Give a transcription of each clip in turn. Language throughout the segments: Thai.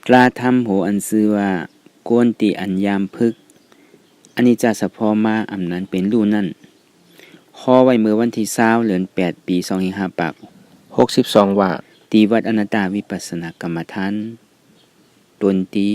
ตราธรรมโหอันซื่อว่าโกนติอันยามพึกอันนี้จะสะพอมาอำนั้นเป็นรู้นั่นขอไว้เมื่อวันที่20เดือน8ปี25ปัก62ว่าตีวัดอนัตตาวิปัสสนากรรมฐานดนตรี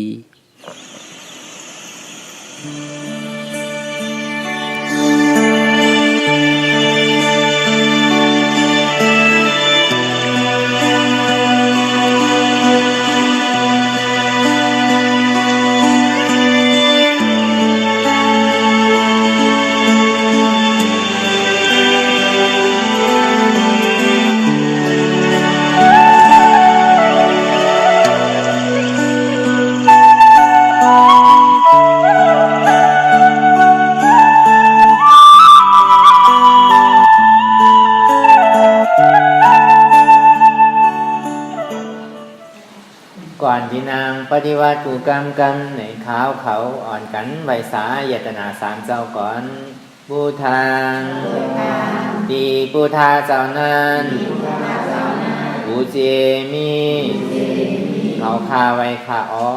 ก่อนที่นางปฏิวัติกูกรรมกันในขาวเขาอ่อนกันไวสายตนาสามเจ้าก่อนบูทางดีบูทาเจ้านั้นบูเจมีเขาคาไว้คาอ๋อ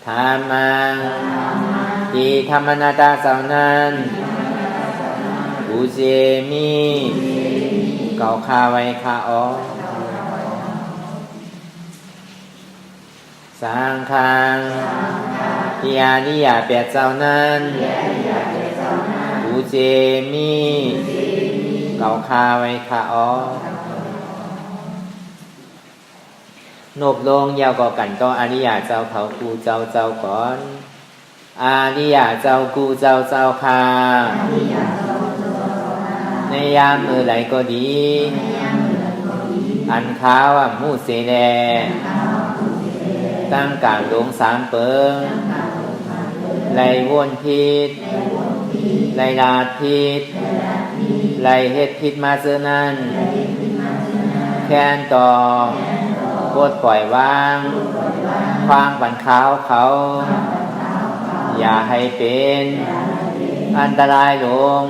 ธรรมังดีธรรมนาตาเจ้านั้นบูเจมีเก่าคาไว้คาอ๋อสังฆังที่อานิยาเปียเจ้านั้นบูเจมีเก่าคาไว้คาอ๋อนบลงยาวก่อกันก็อานิยาเจ้าเขากูเจ้าเจ้าก่อนอานิยาเจ้ากูเจ้าเจ้าคาในยามมือไหลก็ดีอันขาวมูเสแลตั้งกลางดงสามเปิงไล่วนพิษไล่ลาดพิษไล่เฮ็ดพิษมาเสื้อนั้นแค้นต่อโคตรปล่อยวางควางบันขาวเขาอย่าให้เป็นอันตรายลง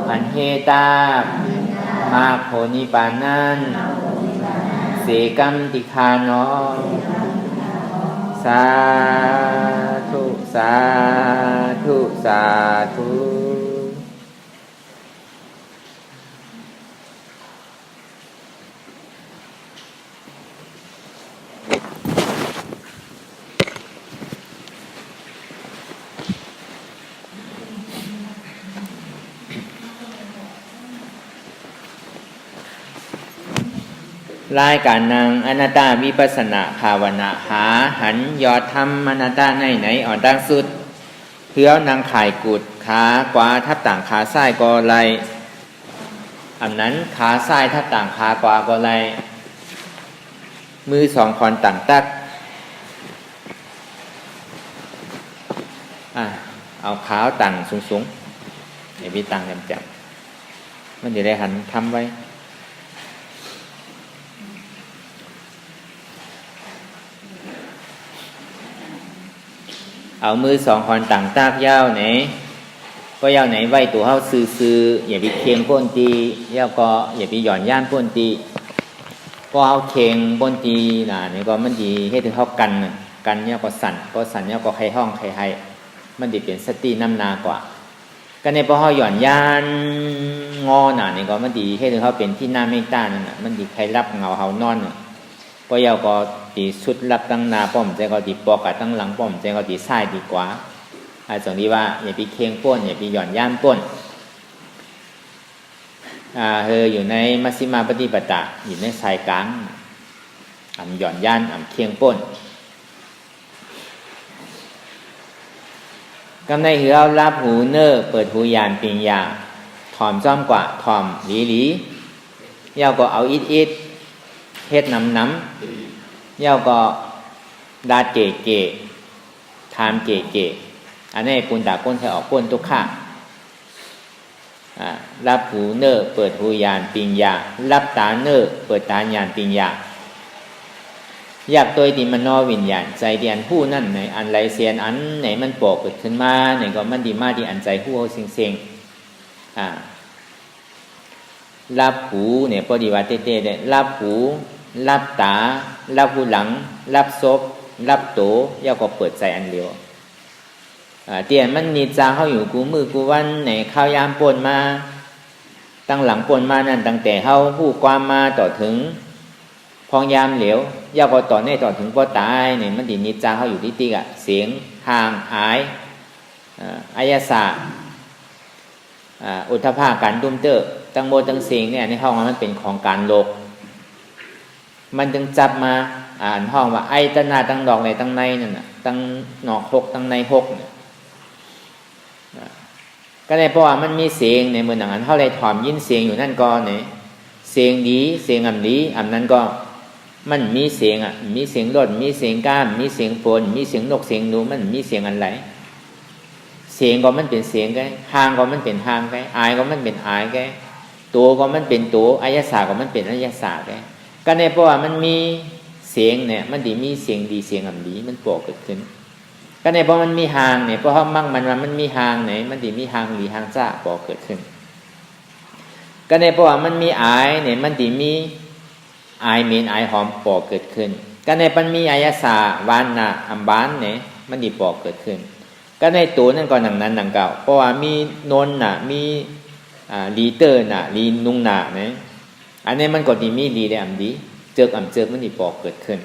อันเฮตามาโพนิปานั้นเสกัมติคานอสาธุสาธุสาธุรายการนางอนัตตาวิปัสสนาภาวนาหาหันยอดธรรมอนัตตาไหนอ่อนดังสุดเพื่อนางข่ายกุดขากวาทับต่างขาซ้ายก็ไหลอันนั้นขาซ้ายทับต่างขากวาก็ไหลมือสองคอนต่างตักเอาขาต่างสูงๆอย่าไปต่างจำๆมันจะได้หันทำไว้เอามือสองคอนต่างตากยาวไหนก็ยาวไหนไว้ตัวเฮาซื้ออย่าไปเคียงป้นตียาวก็อย่าไปหย่อนย่านป้นตีก็เอาเคียงป้นตีน่ะนี่ก็มันดีให้ถึงเฮากันยาวก็สั่นยาวก็ใครห้องใครให้มันดีเปลี่ยนสติน้ำนากว่าก็ในพอเฮาหย่อนย่านงอน่ะนี่ก็มันดีให้ถึงเฮาเป็นที่หน้าไม่ต้านนั่นน่ะมันดีใครรับเงาเฮานอนก็ยาวก็ตีสุดรับตั้งนาป้อมใจก็ตีปอกกับตั้งหลังป้อมใจก็ตีซ้ายดีกว่าส่วนที่ว่าอย่าไปเคียงป้นอย่าไปหย่อนย่านป้นอยู่ในมัชฌิมาปฏิปทาอยู่ในสายกลางหย่อนย่านเคียงป้นกำในหือเอารับหูเนอเปิดหูยานปิงยาถอมจ้อมกว่าถอมหลียาวก็เอาอิดเฮ็ดน้ำยาวก็ดาเก๋ทามเก๋อันนี้ปุนตาก้นใช้ออกก้นทุกข้ารับหูเนอเปิดหูยานปิงยารับตาเนอเปิดตายานปิงยาอยากตัวดิมันนอวิญญาณใจเดียนผู้นั่นไหนอันไรเสียนอันไหนมันโปกเกิดขึ้นมาไหนก็มันดีมากดีอันใจผู้เอาเสียง รับหูเนี่ยปฏิวัติเต้ๆได้รับหูรับตารับหูหลังรับศพรับโตย่อก็เปิดใจอันเดียวเตียนมันนิจาเฮาอยู่กูมือกูวันไหนข้าวยามป่นมาตั้งหลังป่นมานั่นตั้งแต่เฮาผู้ความมาต่อถึงพองยามเหลวย่อก็ต่อในต่อถึงบ่ตายเนี่ยมันดินิจาเฮาอยู่ติ๊กๆอ่ะเสียงห่างหายอายสะอุทธภาการดุมเตอร์ตั้งโมตั้งเสียงเนี่ยในห้องมันเป็นของการโลกมันจึงจับมาอ่านห้องว่าไอ้ตั้งหน้าตั้งดอกในตั้งในนั่นน่ะตั้งนอกหกตั้งในหกเนี่ยก็เลยเพราะว่ามันมีเสียงในเมืองนั้นเท่าไรถอมยินเสียงอยู่นั่นก็เนี่ยเสียงดีเสียงดีนั้นก็มันมีเสียงมีเสียงรถมีเสียงก้ามมีเสียงฝนมีเสียงนกเสียงหนูมันมีเสียงอะไรเสียงก็มันเป็นเสียงไงห่างก็มันเป็นห่างไงอายก็มันเป็นอายไงตัวก็มันเป็นตัวอายศาสตร์ก็มันเป็นอายศาสตร์ไงก็ในเพราะว่ามันมีเสียงเนี่ยมันดีมีเสียงดีเสียงดีมันโผล่เกิดขึ้นก็ในเพราะมันมีห่างเนี่ยเพราะเขามั่งมันมีห่างไหนมันดีมีห่างหรือห่างจ้าโผล่เกิดขึ้นก็ในเพราะว่ามันมีอายเนี่ยมันดีมีอายเหม็นอายหอมโผล่เกิดขึ้นก็ในมันมีอายศาสตร์วานนะอัมบานเนี่ยมันดีโผล่เกิดขึ้นก็ในตัวนั่นก็หนังนั้นหนังเก่าเพราะว่ามีนนน่ะมีลีเตอร์น่ะลีนุงน่ะนะอันนี้มันก็ดีมีดีได้ดีเจอมันดีปอกเกิดขึ้น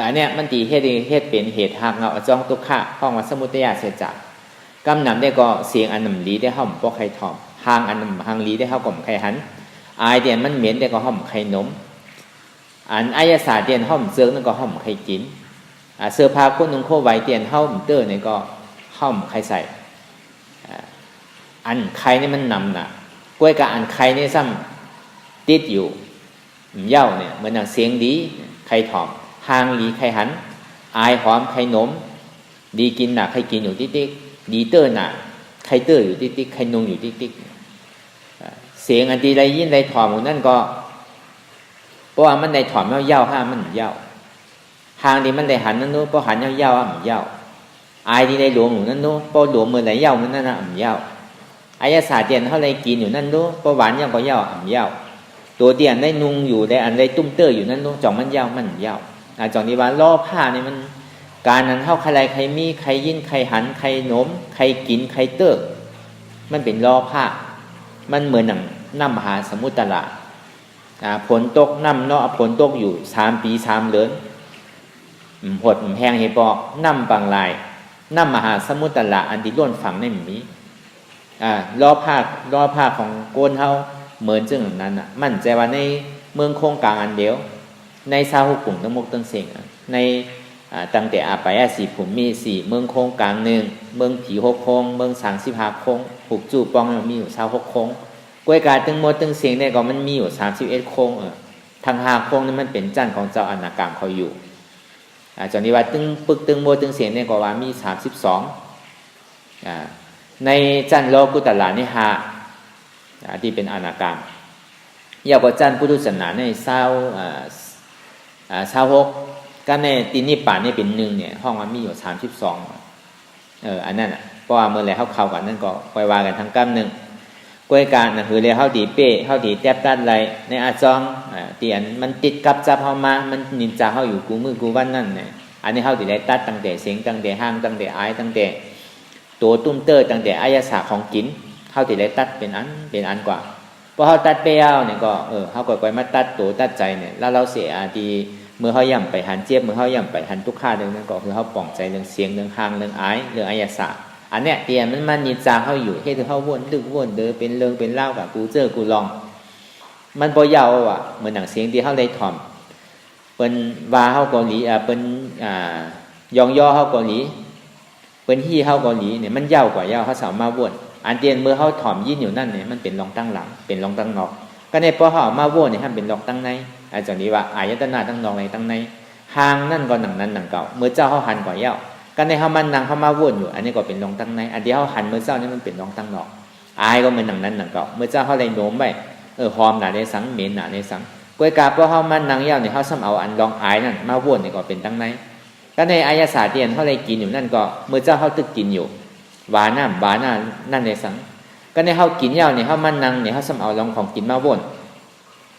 อันเนี้ยมันดีเหตุเป็นเหตุหักเงาจ้องตุกขะห้องวัสมุตยาเสียจักกำนำได้ก็เสียงอันหนึ่งลีได้ห้อมปอกไข่ทอมหางอันหนึ่งหางลีได้ห้ากล่อมไข่หันอายเดียนมันเหม็นได้ก็ห้อมไข่นมอันอายศาสตร์เดียนห้อมเสือกนั่นก็ห้อมไข่กินเสื้อผ้าคนนุ่งโคไว้เตียนห้อมเตอร์เนี่ยก็ห้อมไข่ใส่อันไข่นี่มันนำน่ะกล้วยกับอันไข่นี่ซ้ำติดอยู่เย่าเนี่ยเหมือนอย่างเสียงดีไข่ถอมหางลีไข่หันอายหอมไข่นมดีกินน่ะไข่กินอยู่ติ๊กดีเตอร์น่ะไข่เตอร์อยู่ติ๊กไข่นงอยู่ติ๊กเสียงอันดีไรยินไรถอมอยู่นั่นก็เพราะว่ามันได้ถอมเย่าห้ามันเย่าหางดีมันได้หันนั่นนู้นเพราะหันเย่าเย่าอายดีได้หลวงอยู่นั่นนู้นเพราะหลวงมือไหนเย่ามันนั่นน่ะเย่าอายศาสตร์เตียนเท่าไรกินอยู่นั่นนู้นเพราะหวานยังก็เย่าเย่าตัวเตียนได้นุงอยู่ได้อันได้ตุ้มเตอร์อยู่นั่นนู้นจ่องมันเย่ามันเย่าจ่องนี้ว่าล่อผ้านี่มันการนั้นเท่าใครใครมีใครยินใครหันใครโน้มใครกินใครเตอร์มันเป็นล่อผ้ามันเหมือนหนังน้ำมหาสมุทรละผลตกน้ำเนาะผลตกอยู่3 ปี 3 เดือนหดแห้งให้ปอกน้ำบางลายน้ำมหาสมุทรละอันที่ล้นฝังในมีล้อผ้าของโกนเฮาเหมือนจึงนั้นมั่นใจว่าในเมืองโคงกลางอันเดียวในซาหุกุ่งตั้งมกตั้งเสียงในตั้งแต่อาไปอาสีผมมี4เมืองโคงกลาง1เมืองผี6โคงเมือง35โคงผูกจู่ปองมีอยู่26โคงกล้วยกาตึงโมตึงเสียงได้ก็มันมีอยู่31โคงทาง5โคงนี่มันเป็นจันของเจ้าอนาคามเขาอยู่จากนี้ว่าตึงปึกตึงโมตึงเสียงได้ก็ว่ามี32ในจันโลกุตละนี่5ที่เป็นอนาคามยาวกว่าจันพุทธศาสนาใน26ก็ในตีนิป่านี่เป็น1เนี่ยห้องมันมีอยู่32อันนั้นเพราะว่าเมื่อไรเข้ากันนั่นก็ปล่อยว่ากันทั้งกำหนึ่งกล้วยการนะคือเรียกเข้าดีเป้เข้าดีแทบตัดไรในอาจองเตียนมันติดกับจับเข้ามามันนินจาเข้าอยู่กูมือกูวันนั่นเนี่ยอันนี้เข้าดีได้ตัดตั้งแต่เสียงตั้งแต่ห้างตั้งแต่อายตั้งแต่ตัวตุ้มเตอร์ตั้งแต่อายศาสตร์ของกินเข้าดีได้ตัดเป็นอันกว่าพอเขาตัดเปรี้ยวเนี่ยก็เขาก็ไปมาตัดตัวตัดใจเนี่ยแล้วเราเสียดีเมื่อเขาย่ำไปหันเจี๊ยบเมื่อเขาย่ำไปหันทุกข้าเรื่องนั้นก็คือเขาป่องใจเรื่องเสียงเรื่องห้างเรื่องอายเรื่องอายศาสตร์อันเนี้ยเตียนมันนินจาเขาอยู่ให้เขาวนดึกวนเดินเป็นเรื่องเป็นเล่ากับกูเจอกูลองมันพอยาวเหมือนหนังเสียงที่เขาได้ถ่อมเป็นวาเขาเกาหลีเป็นยองย่อเขาเกาหลีเป็นฮี่เขาเกาหลีเนี่ยมันยาวกว่ายาวเขาสามารถวนอันเตียนเมื่อเขาถ่อมยินอยู่นั่นเนี่ยมันเป็นรองตั้งหลังเป็นรองตั้งนอกก็ในพอเขามาวนเนี่ยให้เป็นรองตั้งในอาจารย์นี้ว่าอายตนะตั้งนองในตั้งในหางนั่นก็หนังนั้นหนังเก่าเมื่อเจ้าเขาหันกว่ายาวก็ในเขามันนั่งเขามาวนอยู่อันนี้ก็เป็นรองตั้งในอันเดียวเขาหันเมื่อเจ้านี่มันเป็นรองตั้งนอกอายก็เหมือนหนังนั้นหนังเก่าเมื่อเจ้าเขาเลยโน้มไปหอมหนาในสังเหม็นหนาในสังกล้วยกาบเพราะเขามันนั่งยาวเนี่ยเขาซ้ำเอาอันรองอายนั่นมาวนเนี่ยก็เป็นตั้งในก็ในอายศาสตร์เตียนเขาเลยกินอยู่นั่นก็เมื่อเจ้าเขาตึกกินอยู่วาน้ำนั่นในสัง ก็ในเฮากินยาวเนี่ยเฮามันนั่งเนี่ยเฮาสำเอาลองของกินมาวน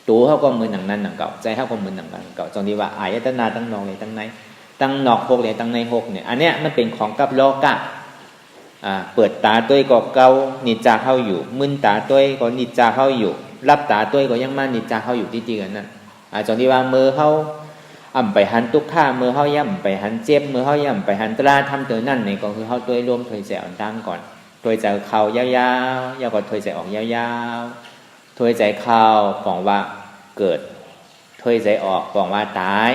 ตัวเฮาก็มือหนังนั้นหนังเก่าใจเฮาก็มือหนังเก่าจังที่ว่าอายตนะตั้งนอกเลยตั้งในตั้งนอก6เลยตั้งใน6เนี่ยอันเนี้ยมันเป็นของกับโลกะเปิดตาตัวก็เก่านิจจาเฮาอยู่มึนตาตัวก็นิจจาเฮาอยู่รับตาตัวก็ยังมานิจจาเฮาอยู่ที่จริงกันนั่นจังที่ว่ามือเฮาอ่ำไปหันทุกข้ามือเฮาย่ำไปหันเจ็บมือเฮาย่ำไปหันตราทำตัวนั่นนี่ก็คือเฮาตัวรวมถอยใจอ่อนตั้งก่อนถอยใจเข่ายาวๆยาวก็ถอยใจออกยาวๆถอยใจเข้าบอกว่าเกิดถอยใจออกบอกว่าตาย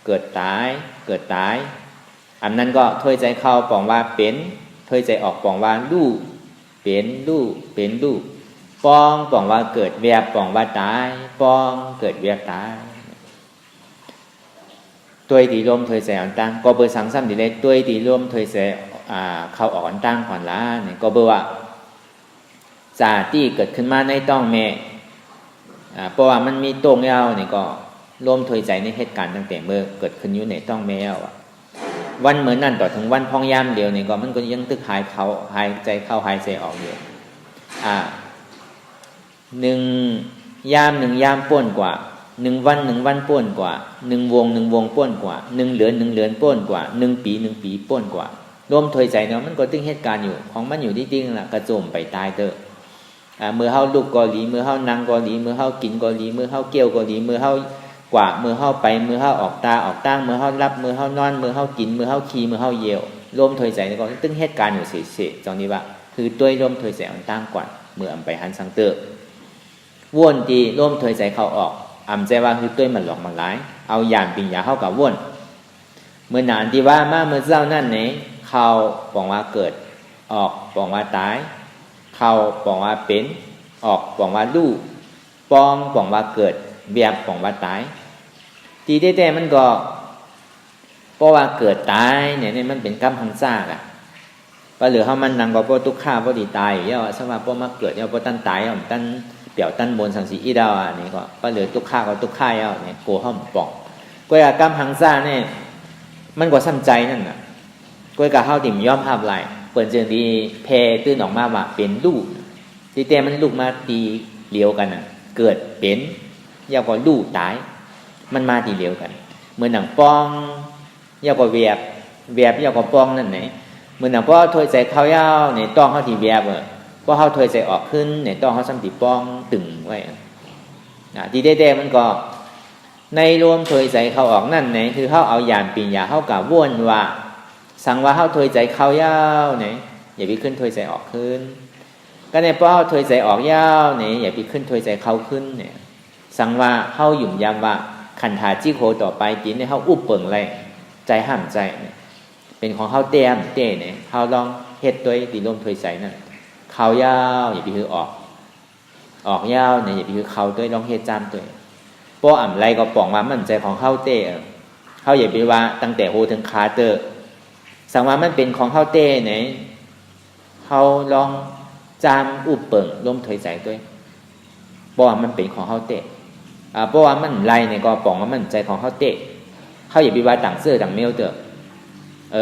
เกิดตายเกิดตายอันนั้นก็ถอยใจเข้าบอกว่าเป็นถอยใจออกบอกว่าลู่เป็นลู่เป็นลู่ป้องบอกว่าเกิดเวียบบอกว่าตายป้องเกิดเวียบตายตัวตีร่วมถอยใจอ่อนตั้งก็เบอร์3 3ดีเลยตัวตีร่วมถอยใจเข้าออกอ่อนตั้งก่อนละเนี่ยก็เบอร์ว่าจ่าที่เกิดขึ้นมาในต้องแม่เพราะว่ามันมีตรงยาวเนี่ยก็ร่วมถอยใจในเหตุการณ์ตั้งแต่เมื่อเกิดขึ้นอยู่ในต้องแม่วันเหมือนนั่นต่อถึงวันพองยามเดียวเนี่ยก็มันก็ยังตึกหายใจเข้าหายใจออกอยู่1 ยามป่วนกว่า1 วันป่วนกว่า1 วงป่วนกว่า1 เดือนป่วนกว่า1 ปีป่วนกว่าร่วมถอยใจเนาะมันก็ตึงเหตุการณ์อยู่ของมันอยู่ที่จริงล่ะกระโจมไปตายเด้อมือเฮาลุกก็หลีมือเฮานั่งก็หลีมือเฮากินก็หลีมือเฮาเกี่ยวก็หลีมือเฮากว่ามือเฮาไปมือเฮาออกตาออกตั้งมือเฮารับมือเฮานอนมือเฮากินมือเฮาขี่มือเฮาเยี่ยวร่วมถอยใจก็ตึงเหตุการณ์อยู่เฉยๆจังนี้ว่าคือตัวร่วมถอยใจอ่อนตั้งก่อนมืออำไปหันสังเตอวนที่ร่วมถอยใจเข้าออกอำใจว่าคือตัวมันหลอกมันหลายเอายานปิญญาเฮากับวนเมื่อนานที่ว่ามาเมื่อเจ้านั่นนี่เข้าบอกว่าเกิดออกบอกว่าตายเข้าบอกว่าเป็นออกบอกว่าลู่ปองบอกว่าเกิดเบียบบอกว่าตายทีแต่มันก็เพราะว่าเกิดตายเนี่ยมันเป็นกรรมหังซากว่าเหลือเฮามันนั่งก็บ่ทุกข์ข้าบ่ดีตายอยู่แล้วสว่าบ่มาเกิดแล้วบ่ตันตายแล้วตันเปี่ยวตันบนสังสีอีดาวนี่ก็ว่าเหลือทุกข์ข้าก็ทุกข์ข้าแล้วเนี่ยโกเฮาป่องก็ว่ากรรมหังซากเนี่ยมันก็ซ้ำใจนั่นน่ะก็กะเฮาติ่มยอมรับหลายเปิ้นจึงที่แพตื่นออกมาว่าเป็นลูกที่แต่มันลูกมาตีเลียวกันน่ะเกิดเป็นแล้วก็ลูกตายมันมาทีเดียวกันเหมือนหนังป้องยาวกว่าเวียบยาวกว่าป้องนั่นไหนเหมือนหนังป้อถอยใจเข้ายาวเนี่ยต้องเขาทีเวียบเพราะเขาถอยใจออกขึ้นเนี่ยต้องเขาซ้ำตีป้องตึงไว้ทีเด็ดๆมันก็ในรวมถอยใจเข้าออกนั่นไหนคือเขาเอายานปิญญาเขากับวนว่าสั่งว่าเขาถอยใจเข้ายาวเนี่ยอย่าไปขึ้นถอยใจออกขึ้นก็ในป้อถอยใจออกยาวเนี่ยอย่าไปขึ้นถอยใจเข้าขึ้นเนี่ยสั่งว่าเขาหยุ่มยำว่าขันธาจิโคต่อไปกินเนี่ยเขาอุบเปิงไรใจห้ามใจเป็นของเขาเต้มเต้เนี่ยเขาลองเฮ็ดตัวตีร่มถอยใจนั่นเขายาวอย่าไปคือออกยาวเนี่ยอย่าไปคือเขาตัวลองเฮ็ดจามตัวเพราะอ่ำไรก็ปองว่ามันใจของเขาเต้เขาอย่าไปว่าตั้งแต่โฮถึงคาเตอร์สั่งว่ามันเป็นของเขาเต้เนี่ยเขาลองจามอุบเปิงร่มถอยใจตัวเพราะว่ามันเป็นของเขาเต้เพราะว่ามันไรเนี่ยก็ปองว่ามันใจของเขาเตะเขาอย่าไปว่าต่างเสื้อต่างเมลเตอ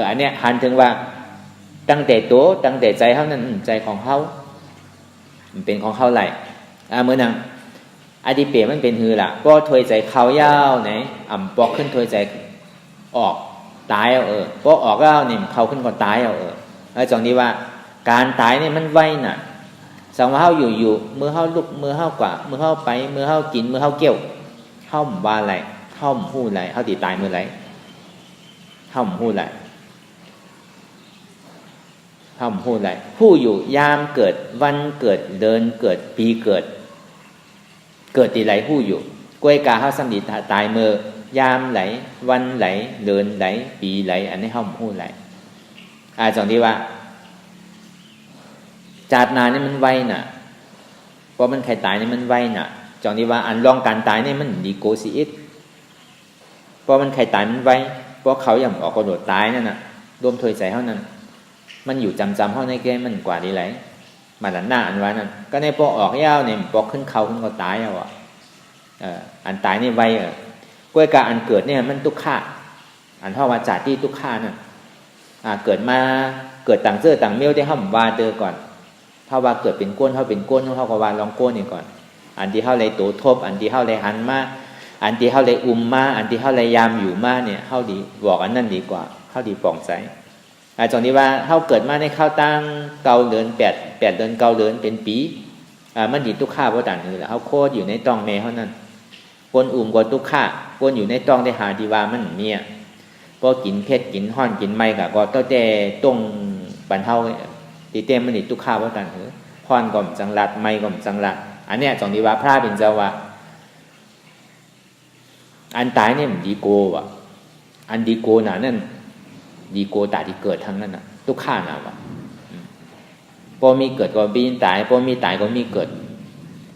อันเนี้ยหันถึงว่าตั้งแต่ตัวตั้งแต่ใจเขานั่นใจของเขามันเป็นของเขาไรเมื่อนั้นอดีเปรมันเป็นฮือละก็ถอยใจเขายาวไหนปอกขึ้นถอยใจออกตายเพราะออกแล้วเนี่ยเขาขึ้นก็ตายแล้วจังนี้ว่าการตายเนี่ยมันไวน่ะสังว่าเฮาอยู่มือเฮาลุกมือเฮากว่ามือเฮาไปมือเฮากินมือเฮาเกี่ยวเฮาว่าอะไรเฮาฮู้อะไรเฮาสิตายมื้อไหร่เฮาฮู้อะไรเฮาฮู้อะไรผู้อยู่ยามเกิดวันเกิดเดือนเกิดปีเกิดทีไหลผู้อยู่กวยกาเฮาสำดีตายมื้อยามไหลวันไหลเดือนไหลปีไหลอันนี้เฮาฮู้อะไรจังที่ว่าจาดนานี่มันไวน่ะเพราะมันใครตายนี่มันไวน่ะจังที่ว่าอันรองการตายนี่มันดีโกสิอีกเพราะมันใครตายมันไวเพราะเขาอย่างออกกระโดดตายนั่นน่ะรวมถอยใจเฮานั่นมันอยู่จำเฮาในแก่มันกว่าดีไหลมาหน้าอันว่านั่นก็ในพอออกยาวเนี่ยพอขึ้นเขาขึ้นก็ตายเอาอันตายนี่ไวกวยกาอันเกิดเนี่ยมันทุกข์อันเฮาว่าจาที่ทุกข์นั่นเกิดมาเกิดต่างเสื้อต่างเมี้ยวได้เฮาว่าเจอก่อน เพราะว่าเกิดเป็นก้นเขาเป็นก้นเขาก็ว่าลองก้นนี่ก่อนอันที่เขาเลยโตทบอันที่เขาเลยหันมาอันที่เขาเลยมาอันที่เขาเลยยามอยู่มาเนี่ยเขาดีบอกอันนั้นดีกว่าเขาดีปล่องใจตรงนี้ว่าเขาเกิดมาในเข้าตั้งเกาเดิน8 เดือนเกาเดินเป็นปีมันดีทุกข้าเพราะต่างนี่แหละเขาโคตรอยู่ในตองเมเขานั่นก้นกว่าทุกข้าก้นอยู่ในตองได้หาดีว่ามันเมียพอกินเผ็ดกินห้อนกินไม่ก็ต้องแต่ตรงปันเท่าตีเต็มมันดีทุกข้าเพราะต่างห้อนก่อมจังหลัดไม่ก่อมจังหลัดอันเนี้ยตรงนี้ว่าพระเป็นเจ้าว่าอันตายเนี่ยมันดีโกว่ะอันดีโกน่ะนั่นดีโกตาที่เกิดทั้งนั้นน่ะทุกข้าน่ะว่ะพอมีเกิดก็มีตายพอมีตายก็มีเกิด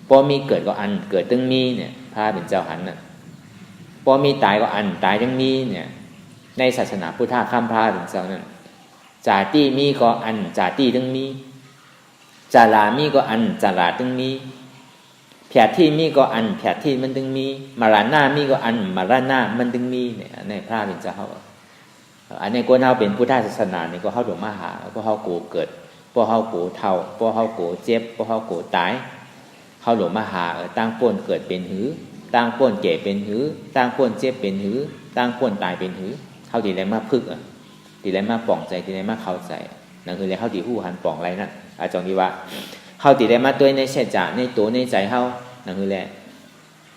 พอมีเกิดก็อันเกิดตึงมีเนี่ยพระเป็นเจ้าหันน่ะพอมีตายก็อันตายตึงมีเนี่ยในศาสนาพุทธะข้ามพระเป็นเจ้านั่นจาติมีก็อันจาติตึงมีจารามีก็อันจาราตึงมีแผดที่มีก็อันแผดที่มันตึงมีมาราหน้ามีก็อันมาราหน้ามันตึงมีเนี่ยในพระเป็นเจ้าเขาอันนี้ก็เขาเป็นพุทธศาสนาเนี่ยก็เขาหลงมาหาก็เขาโกเกิดพวกเขาโกเท่าพวกเขาโกเจ็บพวกเขาโกตายเขาหลงมาหาตั้งป่นเกิดเป็นหือตั้งป่นเก่เป็นหือตั้งป่นเจ็บเป็นหือตั้งป่นตายเป็นหือเขาตีแรงมาพึกตีแรงมาป่องใจตีแรงมาเข้าใจนั่นคือแล้วเขาตีหู้หันป่องไรนั่นอาจารย์ดีว่าเขาตีแรงมาตัวในเช่นจ่าในตัวในใจเขานั่นคือแหละ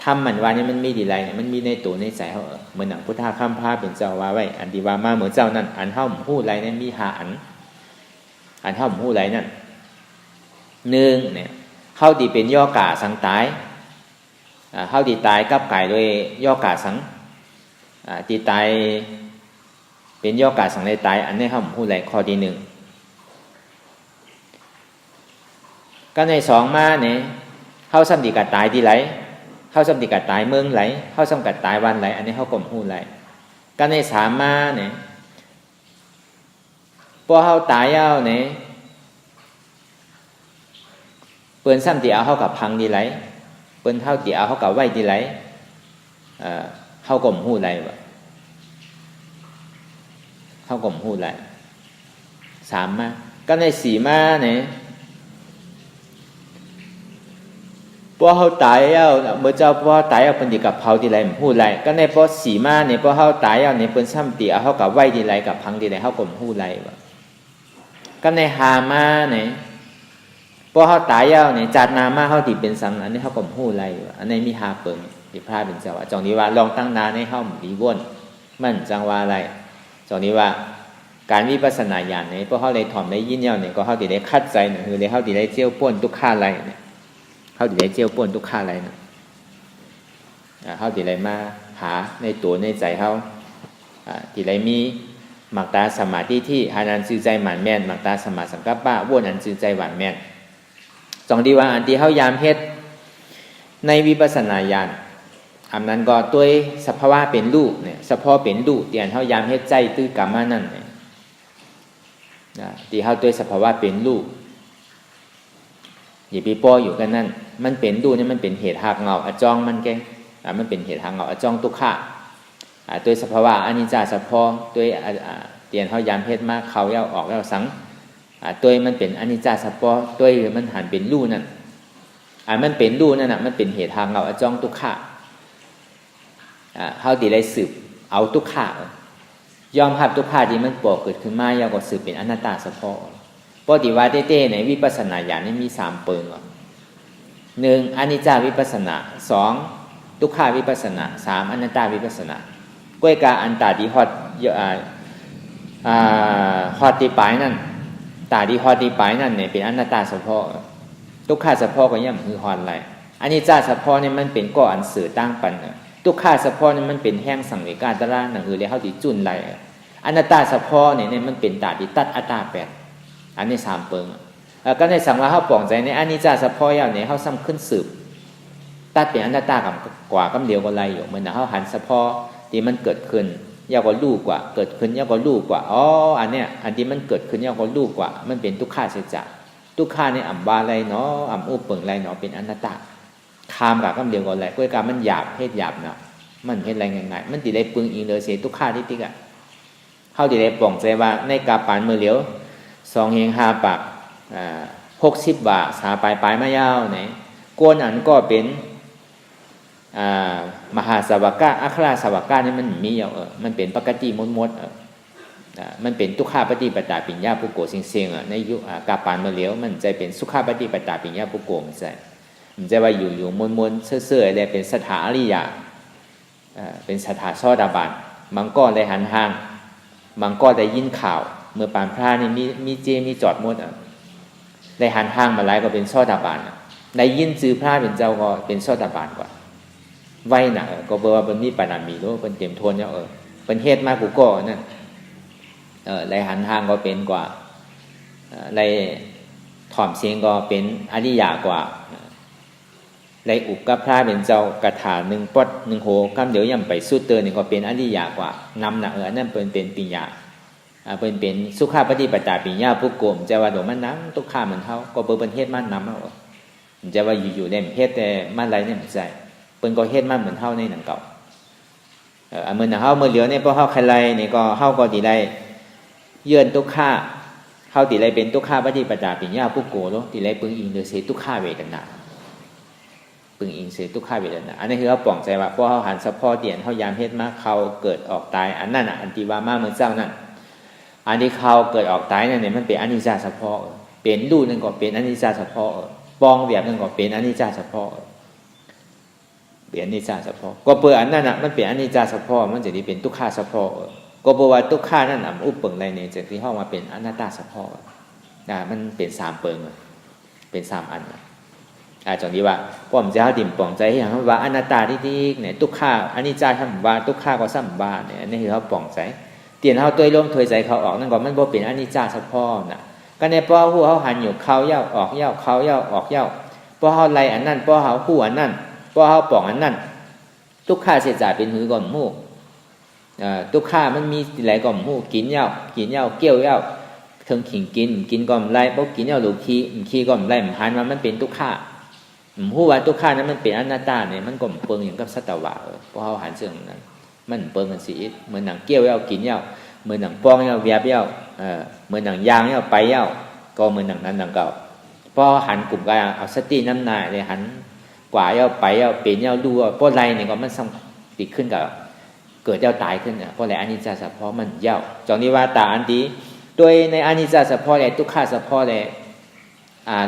ทำมันว่านี่มันมีดีไรมันมีในตัวในใจเขาเหมือนหนังพุทธะข้ามพาเป็นเจ้าว่าไว้อันดีว่ามาเหมือนเจ้านั่นอันเข้าหู้ไรนั่นมีหาอันเข้าหู้ไรนั่นหนึ่งเนี่ยเข้าดีเป็นย่อกาสังตายเข้าดีตายกับไก่โดยย่อกาสังตีตายเป็นย่อกาสังในตายอันนี้เข้าหู้ไรข้อที่หนึ่งก็ในสองมาเนี่ยเข้าซ้ำดีกัดตายดีไรเข้าซ้ำดีกัดตายเมืองไหลเข้าซ้ำกัดตายวันไหลอันนี้เข้ากลมหู้ไรก็ในสามมาเนี่ยพอเข้าตายเอาเนี่ยเปิ้นซ้ำตีเอาเข้ากับพังดีไรเปิ้นเท่าตีเอาเข้ากับไหวดีไรเข้ากลมหู้ไรวะเข้ากลมหู้ไรสามมาก็ในสี่มาเนี่ยพอเขาตายแล้วเมื่อเจ้าพอตายแล้วเป็นดีกับเผาดีไรมันพูดไรก็ในพอสีมาเนี่ยพอเขาตายแล้วเนี่ยเป็นซ้ำตีเอาเขากับไหวดีไรกับพังดีไรเขากลมพูดไรวะก็ในหามาเนี่ยพอเขาตายแล้วเนี่ยจัดนามาเขาตีเป็นสังอันนี้เขากลมพูดไรวะอันนี้มีหาเปิงดีพระเป็นเจ้าว่าจงนี้ว่าลองตั้งนาในเขาดีวนมันจังว่าอะไรจงนี้ว่าการวิปัสสนาญาณเนี่ยพอเขาเลยถ่อมได้ยินเนี่ยก็เขาตีได้คัดใจเนี่ยคือเลยเขาตีได้เจียวป้วนทุกข้าไรเนี่ยเขาตีได้เจียวป่นทุกข้าอะไรนะเขาตีได้มาหาในตัวในใจเขาตีได้มีหมักตาสมาธิที่หานันซื่อใจหมันแม่นหมักตาสมาสังกัปปะว่นอันซื่อใจหวานแม่นจงดีว่าอันที่เขายามเพชรในวิปัสสนาญาณอันนั้นก็ตัวสภาวะเป็นรูปเนี่ยสภาวะเป็นรูปเตียนเขายามเพชรใจตื้อกรรมนั่นเนี่ยที่เขาตัวสภาวะเป็นรูปอย่าไปป้ออยู่กันนั่นมันเป็นดูเนี่ยมันเป็นเหตุหักเงาอจองมันแกมันเป็นเหตุหักเงาอจองทุกขะตัวสภาวะอนิจจาสภพตัวเตียนเขายามเพชรมากเขาเย้าออกแล้วสังตัวมันเป็นอนิจจาสภพตัวมันหันเป็นรูนั่นมันเป็นรูนั่นน่ะมันเป็นเหตุหักเงาอจองทุกขะเขาตีได้สืบเอาทุกขะยอมรับทุกขะที่มันปอกเกิดขึ้นมาแล้วก็สืบเป็นอนัตตาสภพปฏิวัติเต้ในวิปัสสนาญาณนี่มี3เปิงหนึ่งอนิจจาวิปัสสนา2ทุกขาวิปัสสนา3อนัตตาวิปัสสนาก้วยกาอันตาดีฮอดฮอดตีปลายนั่นตาดีฮอดตีปลายนั่นเนี่ยเป็นอนัตตาเฉพาะทุกขาเฉพาะก็ย่ำคือฮอดไรอนิจจาเฉพาะเนี่ยมันเป็นก่ออันสื่อตั้งปันทุกขาเฉพาะเนี่ยมันเป็นแห้งสังเวกาตระนั่นคือเรียกเขาที่จุนไรอนัตตาเฉพาะเนี่ยมันเป็นตาดีตัดอัตตาแปดอันนี้3เปิงก็ในสังวาเขาปล่องใจในอนิจจาสภพอย่างนี้เขาซ้ำขึ้นสืบตัดเป็นอนัตตากับกว่ากำเดียวกันไรอยู่เหมือนเขาหันสภพที่มันเกิดขึ้นยาวกว่าลูกกว่าเกิดขึ้นยาวกว่าลูกกว่าอันเนี้ยอันที่มันเกิดขึ้นยาวกว่าลูกกว่ามันเป็นทุกขาเสียจากทุกขาในอัมบาไรเนาะอัมอุปเปิงไรเนาะเป็นอนัตตาคามกับกำเดียวกันไรก้วยการมันหยาบเพศหยาบเนาะมันเพศอะไรง่ายๆมันติได้ปึงอีเลยเสียทุกขาที่ติ๊กเขาติได้ปล่องใจว่าในกาปานมือเหลียว2 เฮง 5 ปาก 60 บาทสาปลายมายาวไหนกวนอันก็เป็นมหาสาวกะอัคราสาวกะนี่มันมีอยู่มันเป็นปกติมดมันเป็นทุกขาปฏิปตาปิญญาปุโกเสียงในยุคกาปานมาเหลียวมันจะเป็นสุขาปฏิปตาปิญญาปุโกมันจะว่าอยู่มนเสื่อๆอะไรเป็นสถาอริยะเป็นสถาโซดาบันมังก็ได้หันห่างมังก็ได้ยินข่าวเมื่อปานพระนี่มีเจมีจอดมดได้หันห่างมาหลายก็เป็นโซดาบันได้ยินจือพระเป็นเจ้าก็เป็นโซดาบันกว่าไว้น่ะก็เบอว่าเป็นมีปานามีรู้เป็นเต็มทนเนี่ยเป็นเฮ็ดมากกูก็นั่นไรหันทางก็เป็นกว่าไรถ่อมเสียงก็เป็นอริยากว่าไรอุปกับพระเป็นเจ้ากระถาหนึ่งปดหนึ่งโหคำเดี๋ยวย่ำไปสุดเตอร์นี่ก็เป็นอริยากว่านำหนักนั่นเป็นปิญญาเป็นสุขาปฏิปตาปิญญาผู้โกมจะว่าโดมันน้ำทุกข้าเหมือนเท่าก็เป็นเฮ็ดมันน้ำเอาจะว่าอยู่ๆได้เฮ็ดแต่มันไรเนี่ยใจเป็นก็เฮ็ดมันเหมือนเท่าในหนังเก่าเหมือนเท่าเมื่อเหลียวเนี่ยพอเท่าใครไรนี่ก็เท่าก็ดีได้เยื่อนทุกข้าเข้าติไรเป็นทุกข้าปฏิปตาปิญญาผู้โกโลติไรปึงอิงเดือเสทุกข้าเวทนาปึงอิงเสทุกข้าเวทนาอันนี้คือเขาปล่องใจว่าพอเขาหันสะพอเตียนเขายามเฮ็ดมาเขาเกิดออกตายอันนั้นอันติวามาเมื่อเจ้านั่นอันที่เขาเกิดออกตายนั่นเนี่ยมันเป็นอนิจจสะพอเป็นรูนั่นก็เป็นอนิจจสะพอปองแบบนั่นก็เป็นอนิจจสะพอเป็นอนิจจสะพอก็เปิดอันนั้นมันเป็นอนิจจสะพอมันจะได้เป็นทุกข้าสะพอก็บอกว่าทุกข้านั่นอุปเปิงในเนี่ยจากที่ห้องมาเป็นอนัตตาสะพอมันเป็น3เปิงเป็น3อันจังนี้ว่าป้อมเจ้าดิ่มป่องใจอย่างว่าอนัตตาที่เนี่ยทุกข้าอนิจจาทำว่าทุกข้าก็ซ้ำว่าเนี่ยนี่คือเขาป่องใจเตียนเขาตัวล้มถอยใจเขาออกนั่นก็มันบ่เป็นอนิจจาสะพอก็ในป้อหูเขาหันอยู่เขาเย้าออกเย้าเขาเย้าออกเย้าป้อเขาไล่อันนั้นป้อเขาหูอันนั้นป้อเขาป่องอันนั้นทุกข้าเสียจ่ายเป็นหือก่อนมู่ทุกข้ามันมีหลายก่อมหูกินเหย้าเกี่ยวเหย้าเทิงขิงกินก่อมไรเพราะกินเหย้าหรือขี้ก่อมไรมันหันมันเป็นทุกข้าหูว่าทุกข้านั้นมันเป็นอนัตตาเนี่ยมันก่อมเปิงอย่างกับสัตวะเพราะเขาหันเสื่อนั้นมันเปิงกันสีเหมือนหนังเกี่ยวเหย้ากินเหย้าเหมือนหนังป้องเหย้าเวียบเหย้าเหมือนหนังยางเหย้าไปเหย้าก็เหมือนหนังนั้นหนังเก่าพอหันกลุ่มกันเอาสติน้ำหนาเลยหันกว่าเหย้าไปเหย้าเป็นเหย้าดูเพราะไรเนี่ยก็มันติดขึ้นกับเกิดเจ้าตายขึ้นเพราะอะไรอนิจจสะพอมันเย้าจองนี้ว่าตาอันดีโดยในอนิจจสะพออะไรทุกขาสะพออะไร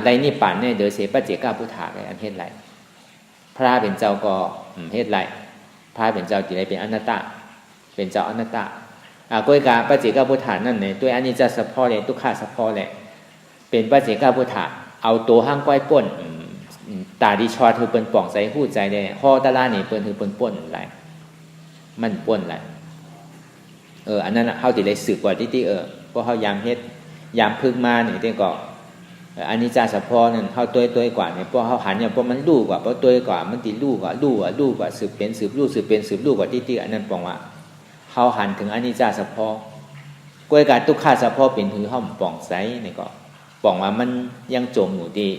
ไรนิพพานเนี่ยเดือเสปเจก้าพุทธะอะไรอันเฮ็ดไรพระเป็นเจ้าก็เฮ็ดไรพระเป็นเจ้าที่ไรเป็นอนัตตาเป็นเจ้าอนัตตาก้อยกาปเจก้าพุทธะนั่นเนี่ยตัวอนิจจสะพออะไรทุกขาสะพออะไรเป็นปเจก้าพุทธะเอาตัวห้างก้อยป่นตาดีชอถือเป็นป่องใจหู้ใจได้ข้อตะล่านี่เป็นถือเป็นป่นไรมันป่นแหละอันนั้นเขาติได้สืบกว่าที่เพราะเขายามเฮ็ดยามพึกมาเนี่ยที่ก็อันนี้จ่าเฉพาะนั่นเขาตัวกว่าเนี่ยเพราะเขาหันเนี่ยเพราะมันรู้กว่าเพราะตัวกว่ามันติรู้กว่าสืบเป็นสืบรู้สืบเป็นสืบรู้กว่าที่อันนั้นปองว่าเขาหันถึงอันนี้จ่าเฉพาะกวยการทุกข้าเฉพาะเป็นถือห้อมป่องไซเนี่ยก็ป่องว่ามันยังจมอยู่ที่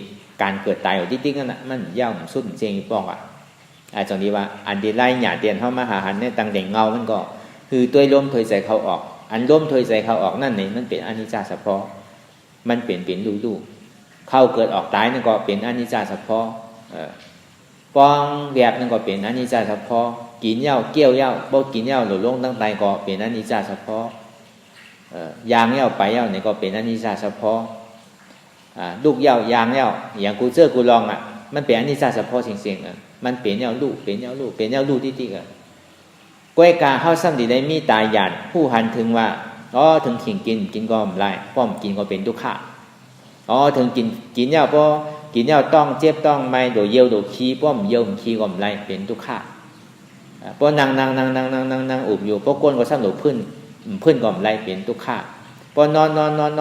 การเกิดตายอยู่ที่นั่นน่ะมันย่ำสุดเจงป่องจังนี้ว่าอันดีไล่หยาเตียนเข้ามาหาหันในตังเด่งเงามันก็คือตัวล้มถอยใจเขาออกอันล้มถอยใจเขาออกนั่นนี่มันเป็นอนิจจสะพอมันเปลี่ยนดูเข้าเกิดออกตายนั่นก็เป็นอนิจจสะพอปองแบบนั่นก็เป็นอนิจจสะพอกินเหย้าเกี่ยวเหย้าบ่กินเหย้าหรือลงตั้งใจก็เป็นอนิจจสะพอยางเหย้าไปเหย้านี่ก็เป็นอนิจจสะพอลูกเหย้ายางเหย้าอย่างกูเจอกูลองมันเป็นอนิจจสะพอเสียงมันเปลี่ยนแนวลูกเป็นแนวลูกที่ก้อยกาเข้าซ้ำดีได้มีตายหยาดผู้หันถึงว่าถึงขิงกินก็ไม่ไรป้อมกินก็เป็นทุกข์ถึงกินเหย้าเพราะกินเหย้าต้องเจ็บต้องไม่โดยเยี่ยวโดยขี้ป้อมเยี่ยวขี้ก็ไม่ไรเป็นทุกข์เพราะนั่งอุบอยู่เพราะก้นก็ซ้ำหลบพื้นก็ไม่ไรเป็นทุกข์พอนอ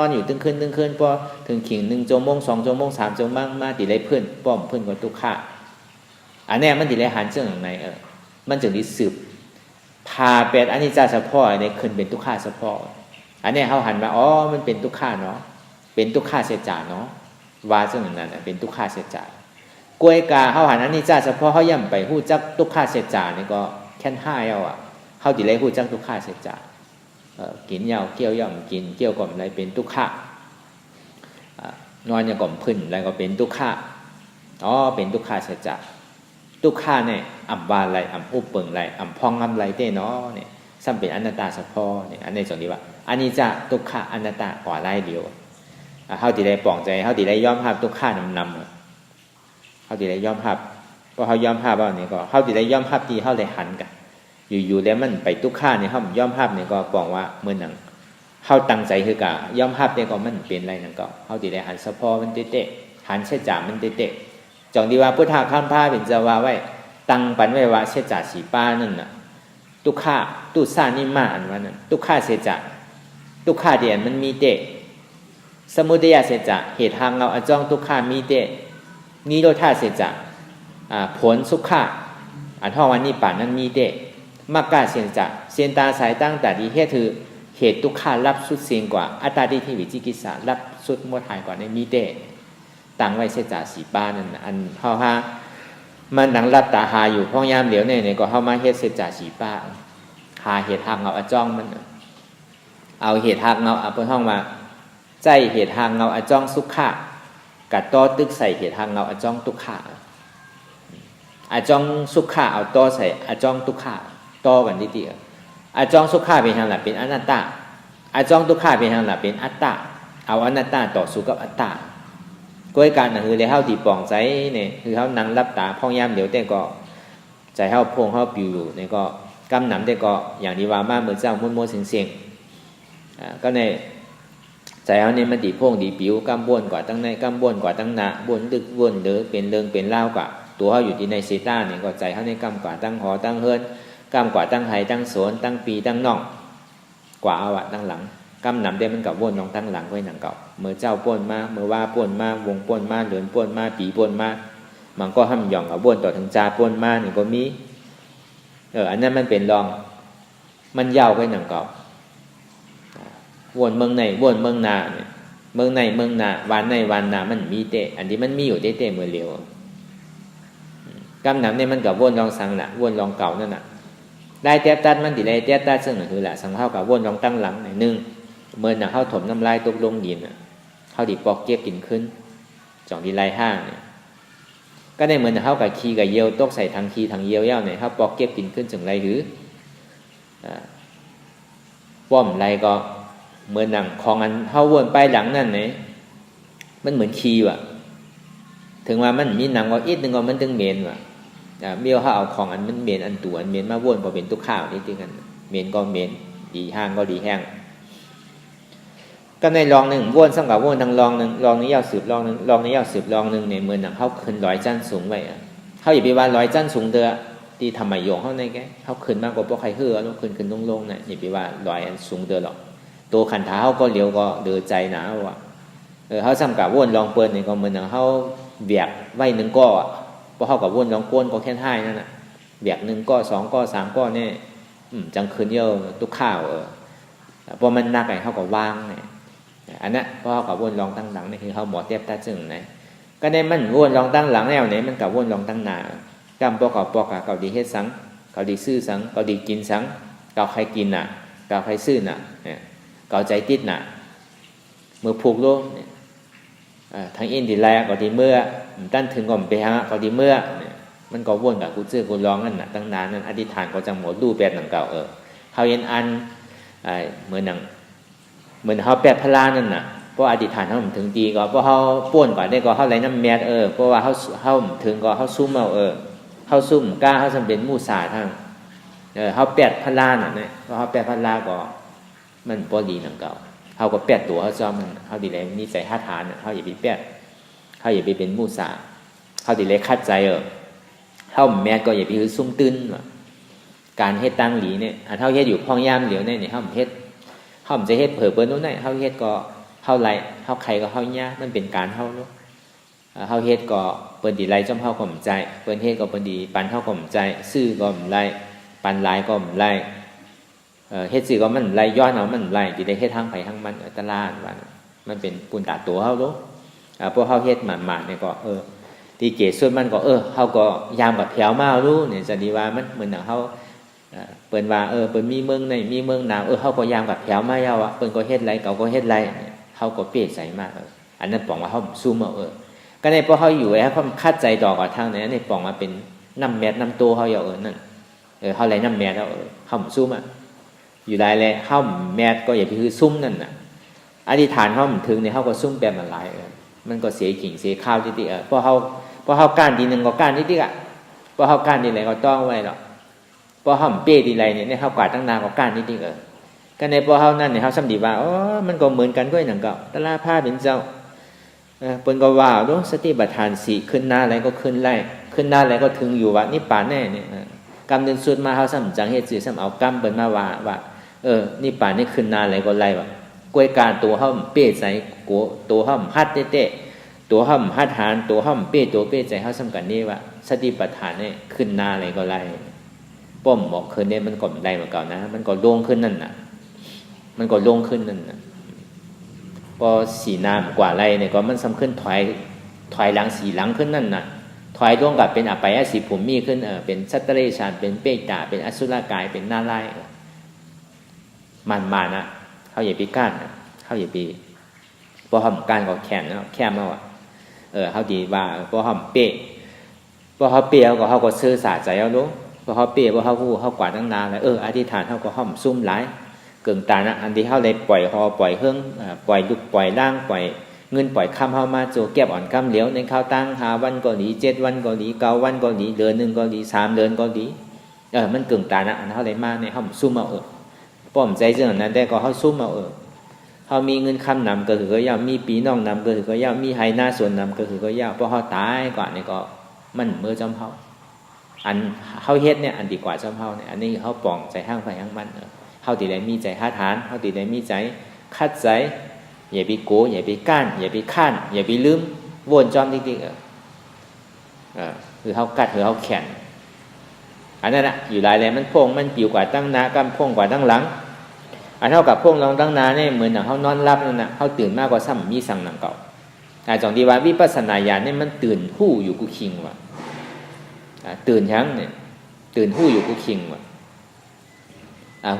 นอยู่ตึงขึ้นพอถึงขิง1 ชั่วโมง 2 ชั่วโมง 3 ชั่วโมงมาติได้พื้นป้อมพื้นก็ทุกข์อันนี้มันติได้หันเรื่องไหนมันจึงได้สืบพาเป็นอนิจจสะพอในขึ้นเป็นทุกขาสะพออันนี้เขาหันมามันเป็นทุกขาเนาะเป็นทุกขาเสียจ่าเนาะว่าซึ่งนั้นเป็นทุกขาเสียจ่ากวยกาเขาหันอนิจจสะพอเขาย่ำไปหู้จักทุกขาเสียจ่านี่ก็แค่5เอาเขาติได้หู้จักทุกขาเสียจ่ากินเหย้าเกี่ยวย่ำกินเกี่ยวกับอะไรเป็นทุกขา นอนอย่างก่อมพื้นแล้วก็เป็นทุกขะเป็นทุกขะเสียจากทุกขะเนี่ยอ่ำวาไรอ่ำอุปเปิงไรอ่ำพองอ่ำไรเต้เนาะเนี่ยซ้ำเป็นอนัตตาเฉพาะเนี่ยอันในส่วนที่ว่าอันนี้จะทุกขะอนัตตากว่าไรเดียวเขาตีได้ปองใจเขาตีได้ยอมภาพทุกขะนำเขาตีได้ยอมภาพเพราะเขายอมภาพว่านี่ก็เขาตีได้ยอมภาพที่เขาได้หันกันอยู่แล้วมันไปทุกขะเนี่ยเขายอมภาพเนี่ยก็ปองว่าเมื่อหนังเขาตั้งใจคือกะยอมภาพเนี่ยก็มันเป็นไรนั่นก็เขาตีได้หันเฉพาะมันเตะหันเช่จ่ามันเตะจองดีว่าพุทธะข้ามผ้าเป็นจะว่าไว้ตั้งปันไว้ว่าเช่จ่าสีป้านั่นน่ะทุกขะตุสานิมาอันว่านั่นทุกขะเสจ่าทุกขะเดียนมันมีเตะสมุทัยเสจ่าเหตุทางเราอจ้องทุกขะมีเตะนิโรธาเสจ่าผลสุขะอันท่อวันนี้ป่านนั้นมีเตะมากกาเสจ่าเสียนตาสายตั้งแต่ดีเหตุคือเหตุทุกขารับสุดเสียงกว่าอัตตาดิทิวิจิกิสารับสุดหมดหายกว่าในมีเตตั้งไว้เสจ่าสีป้านั่นอันเฮาฮามันหนังรับตาหาอยู่พ้องยามเหลียวเนี่ยก็เฮามาเฮ็ดเสจ่าสีป้าหาเหตุทางเงาอจ้องมันเอาเหตุทางเงาเอาเพิ่นห้องว่าใจเหตุทางเงาอจ้องสุขะกัดต่อตึกใส่เหตุทางเงาอจ้องทุกขะอจ้องสุขะเอาต่อใส่อจ้องทุกขะต่อกันติๆอจ้องสุขะเป็นทางหลักเป็นอนัตตาอจ้องทุกขะเป็นทางหลักเป็นอัตตาเอาอนัตตาต่อสู้กับอัตตาก้อยการคือเลยเฮาตีป่องใจเนี่ยคือเฮานั่งรับตาพ้องยามเดี๋ยวแต่ก็ใจเฮาพงเฮาปิวอยู่เนี่ยก็กำหนำแต่ก็อย่างที่ว่ามาเมื่อเจ้ามุ่นๆเสียงๆก็ในใจเฮาเนี่ยมันตีพงตีปิวกำบ้วนกว่าตั้งในกำบ้วนกว่าตั้งหน้าบ้วนดึกบ้วนเด้อเป็นเรื่องเป็นเล่ากว่าตัวเฮาอยู่ที่ในเซต้าเนี่ยก็ใจเฮาในกำกว่าตั้งหอตั้งเฮิรนกำกว่าตั้งไห้ตั้งสวนตั้งปีตั้งน่องกว่าเอาอะตั้งหลังกำหนำได้มันกับว่นน้องตั้งหลังไว้หนังเก่าเมื่อเจ้าป่นมาเมื่อว่าป่นมาวงป่นมาเหลือนป่นมาปีป่นมามันก็ห้ำหย่องกับว่นต่อถึงจาป่นมาหนึ่งก็มีอันนั้นมันเป็นรองมันยาวไว้หนังเก่าวนเมืองในวนเมืองนาเนี่ยเมืองในเมืองนาวันในวันนามันมีเตะอันที่มันมีอยู่เตะเมื่อเร็วกำหนำเนี่ยมันกับว่นรองสังละว่นรองเก่านั่นน่ะได้เตี้ยตัดมันติได้เตี้ยตัดซึ่งคือแหละสังเท่ากับว่นรองตั้งหลังหนึ่งเมื่อหนักเข้าถมน้ำลายตกลงดินเข้าดิปอกเก็บกินขึ้นจ่องดีลายห้างเนี่ยก็ได้เหมือนเข้ากับขี้กับเยี่ยวตกใส่ทางขี้ทางเยี่ยวเย้าเนี่ยเข้าปอกเก็บกินขึ้นจึงไรหรือป้อมไรก็เหมือนหนังของอันเข้าวนไปหลังนั่นเนี่ยมันเหมือนขี้ว่ะถึงว่ามันมีหนังก็อีกนึงก็มันถึงเมนว่ะเบี้ยวเขาเอาของอันมันเมนอันตัวอันเมนมาวนก็เป็นตุกข้าวนี่ที่กันเมนก็เมนดีห้างก็ดีแห้งก็ในลองหนึ่งว่นซ้ำกับว่นทางลองหนึ่งลองนี้ยาวสืบลองหนึ่งลองนี้ยาวสืบลองหนึ่งในเมืองหนังเขาขึ้นร้อยจันสูงไว้เขาอย่าไปว่าร้อยจันสูงเด้อที่ทำไมโยงเขาในแกเขาขึ้นมากกว่าพวกใครเฮือแล้วขึ้นลงเนี่ยอย่าไปว่าร้อยอันสูงเด้อหรอกตัวขันเท้าก็เลี้ยวก็เดือใจหนาว่ะเขาซ้ำกับว่นลองเปิดเนี่ยก็เหมือนหนังเขาเบียกไว้หนึ่งก้อเพราะเขากับว่นลองก้นก็แค่ให้นั่นน่ะเบียกหนึ่งก้อสองก้อสามก้อเนี่ยจังคืนเยอะตุกข้าวพอมันหนักไงเขาก็ว่างเนี่ยอันนั้นเพราะเขากับวนรองตั้งหลังนี่คือเขาหมอเทียบตาจึงนะก็ได้มันวนรองตั้งหลังแนวไหนมันกับวนรองตั้งหน้ากำปอกกับเกาดีเฮ็ดสังเกาดีซื่อสังเกาดีกินสังเกาใครกินน่ะเกาใครซื่อน่ะเนี่ยเกาใจติดน่ะมือผูกโลกเนี่ยทางอินดีแลเกาดีเมื่อตั้นถึงก่อนไปฮะเกาดีเมื่อเนี่ยมันก็วนกับกูซื่อกูร้องนั่นน่ะตั้งนานนั่นอธิษฐานก็จังหมดดูแปดหนังเก่าเขาเย็นอันเหมือนหนังเหมือนเขาแปดพลานั่นน่ะเพราะอธิษฐานเขาถึงดีก็เพราะเขาป้วนก่อนได้ก็เขาไหลน้ำแมดเพราะว่าเขาถึงก็เขาซุ่มเอาเขาซุ่มกล้าเขาสำเป็นมูสาทางเขาแปดพลาน่ะเนี่ยเพราะเขาแปดพลาก็มันพอดีหนังเก่าเขาก็แปดตัวเขาจอมเขาดีเลยนิสัยท่าทานเขาอย่าไปแปดเขาอย่าไปเป็นมูสาเขาดีเลยคัดใจเขาแมดก็อย่าไปคือซุ่มตื้นการเฮ็ดตั้งหลีเนี่ยเขาเฮ็ดอยู่พ้องย่ามเหลียวเนี่ยเขาเฮ็ดเขาจะเฮ็ดเผื่อเปิ้นนู้นไหนเขาเฮ็ดก็เขาไรเขาใครก็เขาเนี้ยมันเป็นการเขาเนาะเขาเฮ็ดก็เปิ้นดีไรจอมเขาข่มใจเปิ้นเฮ็ดก็เปิ้นดีปันเขาข่มใจซื่อก็มไรปันหลายก็มไรเฮ็ดซื่อก็มันไรย้อนเอามันไรดีได้เฮ็ดทางไปทางมันตลาดว่ามันเป็นปุนตาตัวเขาเนาะพวกเขาเฮ็ดหมาดๆเนี่ยก็ตีเกศส่วนมันก็เขาก็ยามกับแถวมารู้เนี่ยจะดีว่ามันเหมือนเขาเปิ้นว่าเปิ้นมีเมืองในมีเมืองหนาวเฮาก็ยามกับแถวมาเยาเปิ้นก็เฮ็ดไรเก่าก็เฮ็ดไรเฮาก็เปรียบใส่มากอั อันนั้นปองว่าเขาซุ่มเอาก็ในพอเขาอยู่แล้วเขาคาดใจต่อกับทางไหนในปองมาเป็นน้ำแมทน้ำโตเขาอย่านั่นเขาอะไรน้ำแมทแล้วเขาซุ่มอยู่ได้เลยเขาแมทก็อย่าไปคือซุ่มนั่นน่ะอธิษฐานเขาถึงเนี่ยเขาก็ซุ่มแบบมันหลายมันก็เสียกิ่งเสียข้าวที่ติเพราะเขาก้านทีนึงก็ก้านที่ติเพราะเขาก้านทีไรก็ต้องไว้หรอกเพราะเขาเปี้ยทีไรเนี่ยเขากวาดตั้งนานก็ก้านที่ติก็ในพอเขานั่นเนี่ยเขาสัมดีว่ามันก็เหมือนกันก็อย่างเก่าตลาผ้าเป็นเจ้าเปิ้นก็ว่าดูสติปัฏฐานสี่ขึ้นหน้าอะไรก็ขึ้นไล่ขึ้นหน้าอะไรก็ถึงอยู่ว่านิพพานแน่เนี่ยกรรมเดินสุดมาเขาสัมจังเหตุสื่อสัมเอากรรมเปิ้นมาว่านิพพานนี่ขึ้นหน้าอะไรก็ไล่ว่ากวยการตัวห้อมเป้ใจกัวตัวห้อมฮัดเตะตัวห้อมฮัดหานตัวห้อมเป้ตัวเป้ใจเขาสัมกันนี่ว่าสติปัฏฐานเนี่ยขึ้นหน้าอะไรก็ไล่ป้อมบอกคืนนี้มันก็ไล่มาเก่านะมันก็โล่งขึ้นนั่นน่ะมันก็โล่งขึ้นนั่นน่ะพอสีน้ำกว่าไรเนี่ยก็มันซ้ำขึ้นถอยหลังสีหลังขึ้นนั่นน่ะถอยร่วงกับเป็นอภัยสีผมมีขึ้นเป็นสัตตเรชานเป็นเปตาเป็นอสุรกายเป็นหน้าไล่มันนะเขาอย่าไปก้านเขาอย่าไปพอหอมก้านก็แข็งแล้วแค่มาว่าเขาดีว่าพอหอมเปะพอเขาเปะเขาก็ซื้อสาใจเอาลูกพอเขาเปะพอเขาเขากวาดตั้งนานเลยอธิษฐานเขาก็หอมซุ่มหลายเกิงตานะอันที่เขาเลยปล่อยหอปล่อยเฮืองปล่อยลุกปล่อยล่างปล่อยเงินปล่อยคำเขามาโจเก็บอ่อนคำเหลียวในข้าวตั้ง5 วันก็ดี7 วันก็ดี9 วันก็ดีเดือนนึงก็ดี3 เดือนก็ดีมันเกิงตานะอันเขาเลยมาเนี่ยเขาซุ่มเอาป้อมใจเรื่องนั้นได้ก็เขาซุ่มเอาเขามีเงินคำนำก็คือก็ย่ามีปีน้องนำก็คือก็ย่ามีไฮหน้าส่วนนำก็คือก็ย่าเพราะเขาตายก่อนเนี่ยก็มันเมื่อจำเขาอันเขาเฮ็ดเนี่ยอันดีกว่าจำเขาเนี่ยอันนี้เขาป่องใจห้างไฟห้างมันเขาตีได้มีใจหาทานเขาตีได้มีใจคัดใจอย่าไปโกอย่าไปก้านอย่าไปข้านอย่าไปลืมวนจอมจริงๆคือเขากัดหรือเขาแข็งอันนั้นนะอยู่หลายแหล่มันพงมันปิวกว่าตั้งหน้ากำพงกว่าตั้งหลังอันเท่ากับพงลองตั้งหน้าเนี่ยเหมือนอย่างเขานอนรับนั่นนะเขาตื่นมากกว่าซ้ำมีสั่งหนังเก่าแต่จงดีว่าวิปัสสนาญาณเนี่ยมันตื่นหู้อยู่กุคิงว่ะตื่นยั้งเนี่ยตื่นหู้อยู่กุคิงว่ะ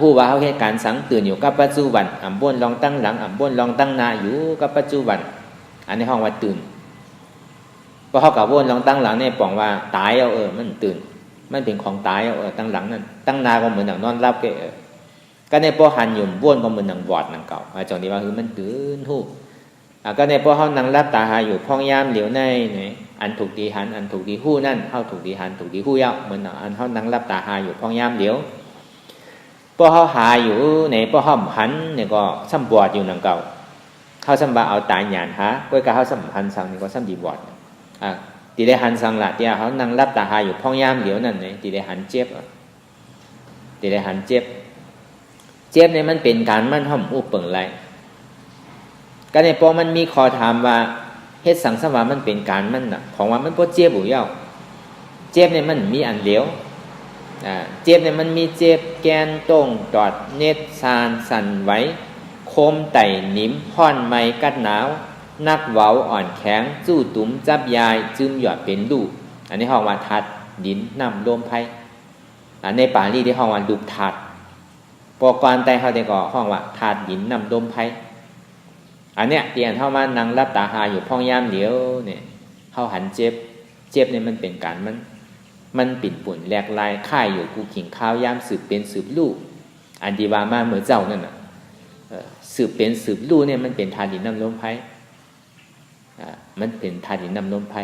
ผู้ว่าเขาแค่การสังตื่นอยู่กับปัจจุบันอ่ำบ้วนลองตั้งหลังอ่ำบ้วนลองตั้งหน้าอยู่กับปัจจุบันอันนี้ห้องว่าตื่นเพราะเขากับบ้วนลองตั้งหลังเนี่ยปองว่าตายเอามันตื่นมันเป็นของตายเอาตั้งหลังนั่นตั้งหน้าก็เหมือนอย่างนอนรับก็ในพอหันอยู่บ้วนก็เหมือนอย่างบอดนั่งเก่าจงนี้ว่าคือมันตื่นหูก็ในพอเขานั่งรับตาหาอยู่พองยามเหลียวในเนี่ยอันถูกดีหันอันถูกดีหู้นั่นเขาถูกดีหันถูกดีหู้เย้าเหมือนอันเขานั่งรับตาหาอยู่พองยามเหลียวพอเขาหาอยู่ในพอเขาหันเนี่ยก็ซ้ำบอดอยู่นั่งเก่าเขาซ้ำบ่าเอาตายหยานหาก็เขาซ้ำหันสังนี่ก็ซ้ำดีบอดตีได้หันสังละที่เขานั่งรับตาหาอยู่พองยามเหลียวนั่นเนี่ยตีได้หันเจ็บตีได้หันเจ็บเนี่ยมันเป็นการมั่นห่มอุปเปิงไรก็ในพอมันมีขอถามว่าเฮ็ดสังสมามันเป็นการมันน่ะของว่ามันบ่เจ็บบ่ยาวเจ็บเนี่ยมันมีอันเดียวเจ็บเนี่ยมันมีเจ็บแกนต้งตอดเน็ดซานสั่นไหวโคมไต่หนิมพ่อนไม้กัดหนาวนักเว้าอ่อนแข็งจู้ตุ้มจับยายจึมหยอดเป็นลูกอันนี้ห้องว่าทัดดินน้ำลมไผ่ในปาลีที่ห้องว่าลูกทัดปอกรไตเขาได้ก็ห้องว่าทัดดินน้ำลมไผ่อันเนี้ยเตียนเข้ามานั่งรับตาหาอยู่พ่องยามเดียวเนี่ยเข้าหันเจ็บเนี่ยมันเป็นการมันปิ่นปุ่นแหลกลายค่ายอยู่กูขิงข้าวยามสืบเป็นสืบลูกอันดีว่ามาเหมือนเจ้านั่นน่ะสืบเป็นสืบลูกเนี่ยมันเป็นทาดินน้ำลมไผ่มันเป็นทาดินน้ำลมไผ่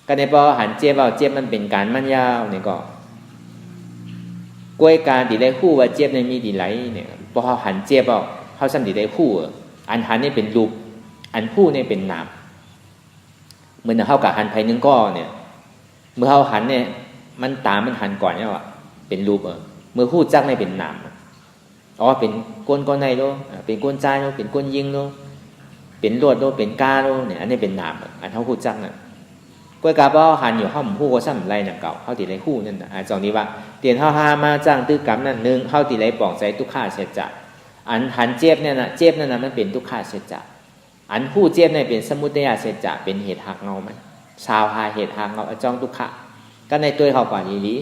ก็ในพอหันเจ็บเอาเจ็บมันเป็นการมันยาวเนี่ยก็กล้วยการดีได้คู่ว่าเจ็บในมีดีไหลเนี่ยพอเขาหันเจ็บเอาเขาซ้ำดีได้คู่อันหันนี่เป็นรูปอันคู่นี่เป็นนามเหมือนเขากับหันไผ่นึงก็เนี่ยเมื่อเขาหันเนี่ยมันตามันหันก่อนเนี่ยว่ะเป็นรูปเมื่อคู่จักในเป็นนามเป็นก้นในโลเป็นก้นใจโลเป็นก้นยิงโลเป็นลวดโลเป็นก้าโลเนี่ยอันนี้เป็นนามอันเขาคู่จักน่ะกล้วยกาเป้าหันอยู่เขาหมู่คู่ก็ซ้ำไรนั่นเก่าเขาตีไรคู่นั่นนะจองนี้ว่าเตียนเขาหามาจ้างตื้อกำนั่นนึงเขาตีไรปองใจทุกข้าเสียจัดอันหันเจ็บเนี่ยนะเจ็บนั่นนะมันเป็นทุกขาเสจจะอันผู้เจ็บเนี่ยเป็นสมุทัยเสจจะเป็นเหตุหักเงามันชาวหาเหตุหักเงาจ้องทุกขะก็ในตัวเขาก่อนนี้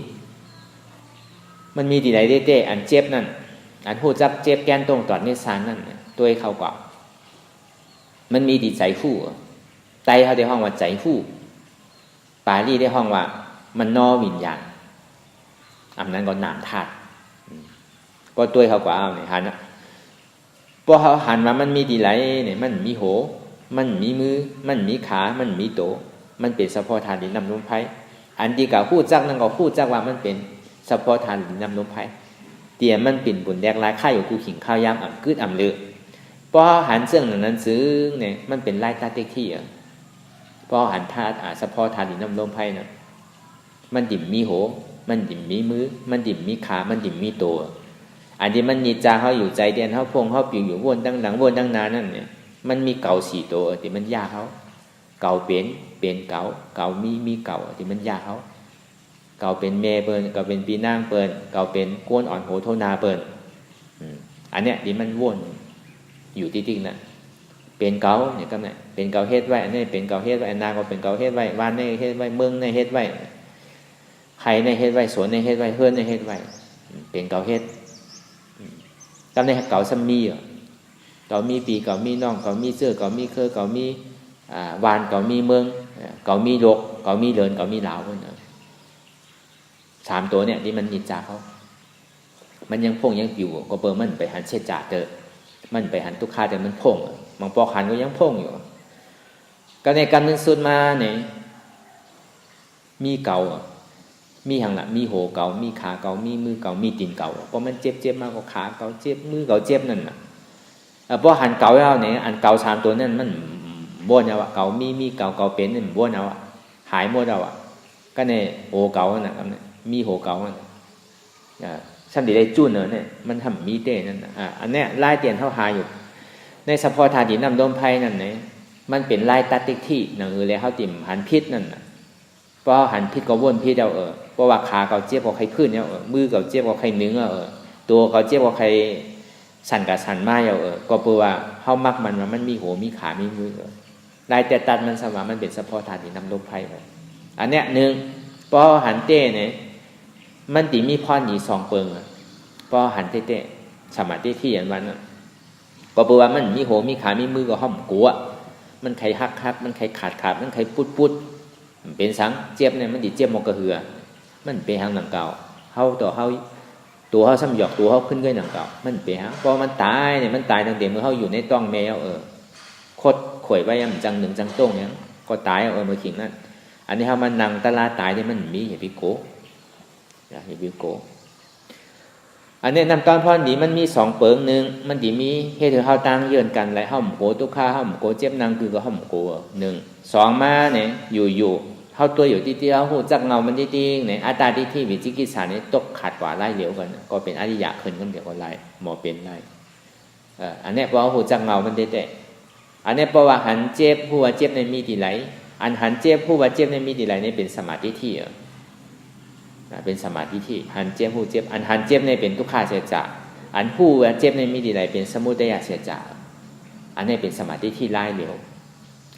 มันมีที่ไหนเต้อันเจ็บนั่นอันผู้จับเจ็บแกนตรงตอดนิสานนั่นตัวเขาก่อน มันมีที่ใจฮู้ไตเขาได้ห้องว่าใจฮู้ปาลีได้ห้องว่ามันนอวิญญาณอันนั้นก็นามธาตุก็ตัวเขาก็เอาเนี่ยหันพอเขาหันมามันมีที่ไหลเนี่ยมันมีโหมันมีมือมันมีขามันมีโตมันเป็นเฉพาะธาตุดินน้ำลมไฟอันที่กล่าวฮู้จักนั่นก็ฮู้จักว่ามันเป็นเฉพาะธาตุดินน้ำลมไฟเตี่ยมันปิ่นบุญแดกลายค่ายอยู่กูขิงข้าวยามอ่ำกึดอ่ำเลือพอหันเสื่องนั้นซึ้งเนี่ยมันเป็นลายตาเต็กที่พอหันธาตุเฉพาะธาตุดินน้ำลมไฟนะมันดิ่มมีโหมันดิ่มมีมือมันดิ่มมีขามันดิ่มมีตัวอันที่มันนิจจาเขาอยู่ใจเดียนเขาพงเขาปิวอยู่วนตั้งหลังวนตั้งนานนั่นเนี่ยมันมีเก่าสี่ตัวที่มันยากเขาเก่าเป็นเก่ามีเก่าที่มันยากเขาเก่าเป็นเมเปิลเก่าเป็นปีนางเปิลเก่าเป็นก้นอ่อนโหโทนาเปิลอันเนี้ยที่มันวนอยู่ที่ติ๊กน่ะเป็นเก่าเนี่ยก็เนี่ยเป็นเก่าเฮ็ดไว้อันนี้เป็นเก่าเฮ็ดไว้อันนาก็เป็นเก่าเฮ็ดไว้วานในเฮ็ดไว้เมืองในเฮ็ดไว้ใครในเฮ็ดไว้สวนในเฮ็ดไว้เพื่อนในเฮ็ดไว้เป็นเก่าเฮ็ดตามในเก่าซัมมีเก่ามีปีเก่ามีน้องเก่ามีเสื้อเก่ามีเครือเก่ามีวานเก่ามีเมืองเก่ามีโลกเก่ามีเลินเก่ามีลาวพวกนั้นสามตัวเนี่ยที่มันนิจจาเขามันยังพงยังปิวก็เปิดมันไปหันเชจ่าเตอมันไปหันทุกขาแต่มันพงบางปอขันก็ยังพงอยู่ก็ในการนึงสุดมาเนี่ยมีเก่ามีหังละมีโหเก่ามีขาเก่ามีมือเก่ามีตีนเก่าเพราะมันเจ็บมากกว่าขาเก่าเจ็บมือเก่าเจ็บนั่นน่ะเพราะหันเก่าแล้วเนี่ยอันเก่าสามตัวนั่นมันบ้วนเอาเก่ามีเก่าเป็นนี่บ้วนเอาหายหมดเอาก็ในโหเก่านั่นครับเนี่ยมีโหเก่านั่นสัมดีได้จุนเนี่ยมันทำมีเต้นั่นอันเนี้ยลายเตียนเท่าหาอยู่ในสะพอธาตุดินน้ำลมไฟนั่นเนี่ยมันเป็นลายตัดติ๊กที่หนังเลยเขาติ่มหันพิษนั่นน่ะเพราะหันพิษก็วนพิษเอาเพราะว่าขาเขาเจ็บก็ใครขึ้นเนี่ยมือเขาเจ็บก็ใครนึงตัวเขาเจ็บก็ใครสั่นกับสั่นมาก็เพราะว่าเขามักมันว่ามันมีหัวมีขามีมือลายแต่ตัดมันสว่ามันเป็นสะพอธาตุดินน้ำลมไฟอันเนี้ยหนึ่งเพราะหันเต้เนี่ยมันติมีพรหนีสองเปิงเพราะหันเต้สมาธิที่อย่างวันก็เพราะว่ามันมีหัวมีขามีมือก็ห้อมกัวมันใครฮักมันใครขาดมันใครปุดเป็นสังเจ็บเนี่ยมันดิเจ็บมกระเหือมันเป็นทางหนังเก่าเขาตัวเขาซ้ำหยอกตัวเขาขึ้นด้วยหนังเก่ามันเป็นฮะพอมันตายเนี่ยมันตายตั้งแต่เมื่อเขาอยู่ในต้องแมวโคตรข่อยไว้ยังจังหนึ่งจังโต้งเนี่ยก็ตายเมื่อขิงนั่นอันนี้เขามันนังตะลาตายเนี่ยมันมีอย่าไปโกอย่าไปโกอันนี้นำตอนพรดีมันมีสองเปิงหนึ่งมันดีมีเหตุเขาตั้งเยื่อนกันไหลห้อมโกตุกข้าห้อมโกเจ็บนางคือก็ห้อมโกหนึ่งสองมาเนี่ยอยู่เขาตัวอยู่ที่เขาหูจักเงามันที่เนี่ยอัตตาที่วิจิกิจสาเนี่ยตกขาดกว่าไล่เหลวกันก็เป็นอริยะขึ้นกันเดี๋ยวก็ไล่หมอเป็นไล่อันนี้เพราะหูจักเงามันได้อันนี้เพราะว่าหันเจ็บผู้ว่าเจ็บในมีที่ไหลอันหันเจ็บผู้ว่าเจ็บในมีที่ไหลนี่เป็นสมาธิที่เป็นสมาธิที่หันเจ็บผู้เจ็บอันหันเจ็บในเป็นทุกขาเสียจ่าอันผู้เจ็บในมีดีไรเป็นสมุทัยเสียจ่าอันนี้เป็นสมาธิที่ไล่เหลว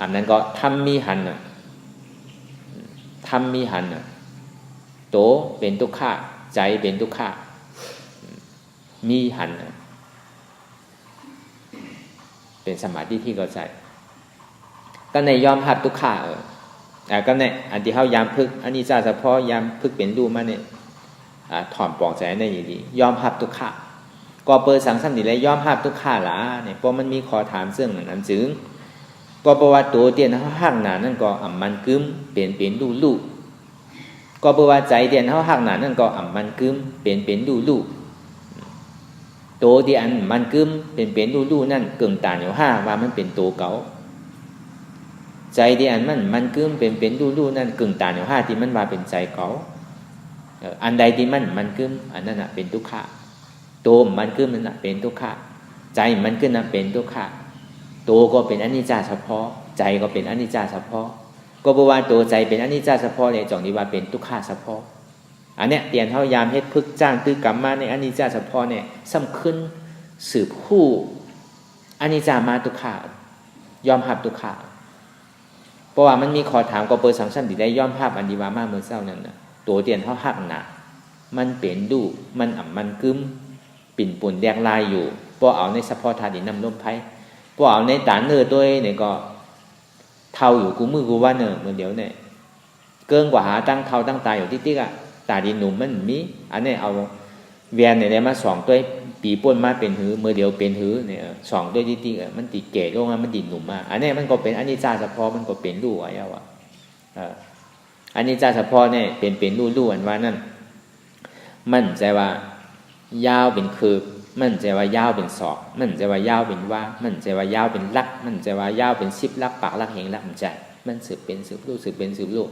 อันนั้นก็ทำมีหันโตเป็นทุกขาใจเป็นทุกขามีหันเป็นสมาธิที่เข้าใจก็ในยอมรับทุกขาก็เนี่ยอันที่เขายามพึกอันนี้จ้าเฉพาะยามพึกเป็นรูมาเนี่ยถอนปองใจในอย่างนี้ยอมรับทุกขาก็เปิดสังสรรค์นี่เลยยอมรับทุกขาละเนี่ยเพราะมันมีขอถามซึ่งนั้นจึงก็ประวัติตัวเตียนเขาหักหนานั่นก็อ่ำมันกึมเป็นลูก็ประวัติใจเตียนเขาหักหนานั่นก็อ่ำมันกึมเป็นลูตัวที่อันมันกึมเป็นลูนั่นเกิงตาอยู่ห้าว่ามันเป็นตัวเก่าใจที่อันมันกึมเป็นลูนั่นกึ่งตาอยู่ห้าที่มันว่าเป็นใจเก่าอันใดที่มันกึมอันนั้นเป็นทุกขะตัวมันกึมนั่นเป็นทุกขะใจมันกึมนั่นเป็นทุกขะตัวก็เป็นอนิจจาเฉพาะใจก็เป็นอนิจจาเฉพาะก็บอกว่าตัวใจเป็นอนิจจาเฉพาะเลยจองนี้ว่าเป็นทุกขะเฉพาะอันเนี้ยเตียนเท่ายามเฮ็ดพึกจ้างตื้อกรรมมาในอนิจจาเฉพาะเนี่ยสำคัญสืบคู่อนิจจามาทุกขะยอมรับทุกขะเพราะว่ามันมีขอถามก็เปิดสังสรรค์ที่ได้ย่อมภาพอันดีว่ามาเมื่อเช้านั่นน่ะตัวเตียนเขาหักหนามันเป็นดูมันอ่ำมันกึ้มปิ่นปุ่นแดกลายอยู่เพราะเอาในสะพอธาตุดินน้ำลมไผ่เพ บ่เอาในตานเนอตัวเนี่ยก็เท่าอยู่กูมือกูว่าเนอเหมือนเดี๋ยวเนี่ยเกินกว่าหาตั้งเท่าตั้งตาอยู่ติ๊กๆอ่ะตาดีหนุ่มมันมีอันนี้เอาเวียนเนี่ยมาสองตัวปีป่นมาเป็นหือเมื่อเดียวเป็นหือเนี่ยสองด้วยติ๊กๆมันติเก๋ลงมามันดินหนุ่มมาอันนี้มันก็เป็นอันนี้จ้าเฉพาะมันก็เป็นรูอะไรวะอันนี้จ้าเฉพาะเนี่ยเป็นรูอันว่านั่นมันใจว่ายาวเป็นคืบมันใจว่ายาวเป็นศอกมันใจว่ายาวเป็นว่ามันใจว่ายาวเป็นลักมันใจว่ายาวเป็นสิบลักปากลักเหงลักมันใจมันสืบเป็นสืบรูสืบเป็นสืบรู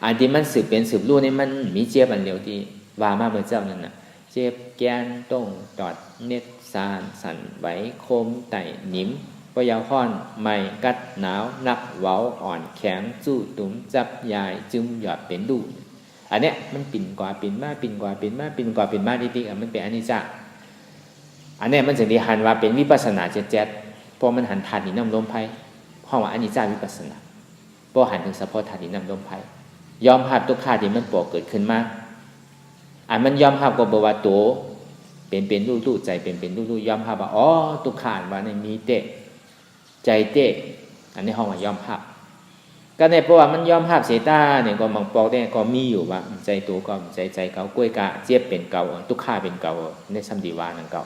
อันที่มันสืบเป็นสืบรูนี่มันมีเจี๊ยบอันเดียวที่ว่ามาเมื่อเจ้านั่นน่ะเจี๊ยบแกนต้งตอดเน็ตซานสั่นไหวโคมไต่หนิมปยาวห้อนไม่กัดหนาวนักเว้าอ่อนแข็งจู้ตุ้มจับยายจึงหยอดเป็นดูอันเนี้ยมันปิ่นกว่าปิ่นมาปิ่นกว่าปิ่นมาปิ่นกว่าปิ่นมาที่มันเป็นอนิจจ์อันเนี้ยมันจึงได้หันว่าเป็นวิปัสสนาเจ็ดเพราะมันหันธาตุดินน้ำลมไฟห้องว่าอนิจจ์วิปัสสนาเพราะหันถึงเฉพาะธาตุดินน้ำลมไฟยอมรับทุกข์ที่มันปรากฏเกิดขึ้นมาอันมันยอมรับก็บอกว่าตัวเป็นรู้ใจเป็นรู้ยอมรับว่าอ๋อทุกข์ว่าในมีเตะใจเตะอันนี้ห้องว่ายอมรับก็ในเพราะว่ามันยอมรับเสตาเนี่ยก็มังปอกได้ก็มีอยู่ว่าใจตัวก็ใจเก่ากล้วยกะเจ็บเป็นเก่าทุกข์เป็นเก่าในสัมดีวานั่นเก่า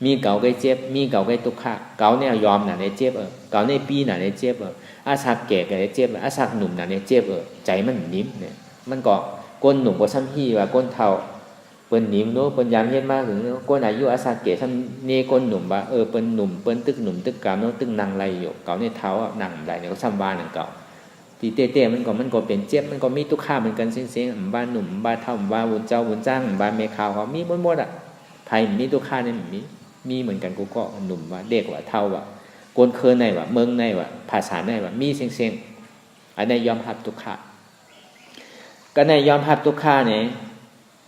มีเก่าก็เจ็บมีเก่าก็ทุกข์เก่าเนี่ยยอมน่ะได้เจ็บเก่าในปีน่ะได้เจ็บอาสักแก่ก็ได้เจ็บอาสักหนุ่มน่ะได้เจ็บใจมันนิ่มเนี่ยมันก็ก้นหนุ่มก็ซ้ำฮีว่าก้นเฒ่าเปิ้นนิ่มเนาะเปิ้นยามเฮ็ดมาถึงก้นอายุอาสักแก่ซ้ำนี่ก้นหนุ่มว่าเปิ้นหนุ่มเปิ้นตึกหนุ่มตึกกามเนาะตึกนางไรอยู่เก่าในเท้านั่งได้เนี่ยก็ซ้ำบ้านนั่นเก่าที่เต้ๆมันก็เป็นเจ็บมันก็มีทุกข์เหมือนกันเซ็งๆบ้านหนุ่มบ้านเฒ่าบ้านวุนเจ้าวุนจ้างบ้านแม่ขาวเขามีหมดไผมีทุกข์นี่มีเหมือนกันกูก็หนุ่มว่าเด็กว่าเฒ่าว่าโกนเคินในว่าเมืองในว่าภาษาในว่ามีเซ็งๆอันนี้ยอมรับทุกข์ก็ในยอมรับทุกข์เนี่ย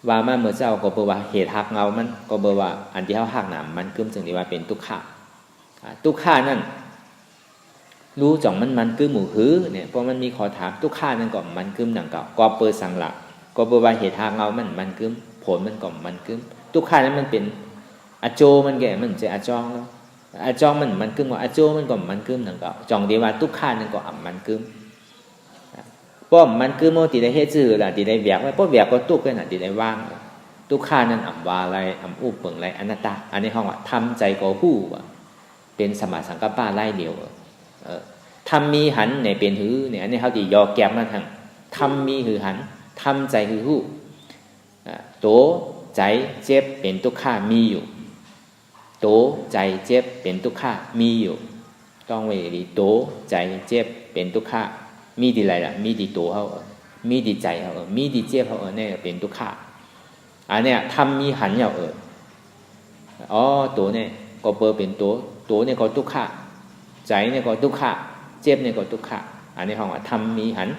ว่ามาเมื่อเจ้าก็บอกว่าเหตุหักเงามันก็บอกว่าอันที่เฮาหักน่ะมันกึมจึงได้ว่าเป็นทุกข์ทุกข์นั่นรู้จ่องมันกึมหมู่หือเนี่ยเพราะมันมีขอถามทุกข์นั่นก็มันกึมดังเก่าก็เปิดสังหลักก็บอกว่าเหตุหักเงามันกึมผลมันก็มันกึมทุกข์นั้นมันเป็นอโจมันแก่มันจะอจองแล้วอจองมันกึมว่าอโจมันก็มันกึมดังเก่าจ่องดีว่าทุกข์นั่นก็มันกึมป้อมมันคือโมติได้เฮ็ดซื่อล่ะที่ได้แบกไว้ป้อแบกก็ตุกไว้น่ะที่ได้วางทุกข์นั้นว่าอะไรอุปเปิงไรอนัตตาอันนี้เฮาว่าทำใจก็ฮู้ว่าเป็นสมาสังกัปปะไล่เดียวทำมีหันเนี่ยเป็นหือเนี่ยอันนี้เฮาสิยอแก็บมาทางทำมีหือหันทำใจคือฮู้โตใจเจ็บเป็นทุกข์มีอยู่โตใจเจ็บเป็นทุกข์มีอยู่ต้องไว้ดีโตใจเจ็บเป็นทุกข์มีดีไรล่ะมีดีตัวเขามีดีใจเขามีดีเจ็บเขาเนี่ยเป็นทุกข์อันเนี้ยทำมีหันเหรออ๋อตัวเนี่ยก็เปิดเป็นตัวเนี่ยก็ทุกข์ใจเนี่ยก็ทุกข์เจ็บเนี่ยก็ทุกข์อันนี้เขาว่าทำมีหัน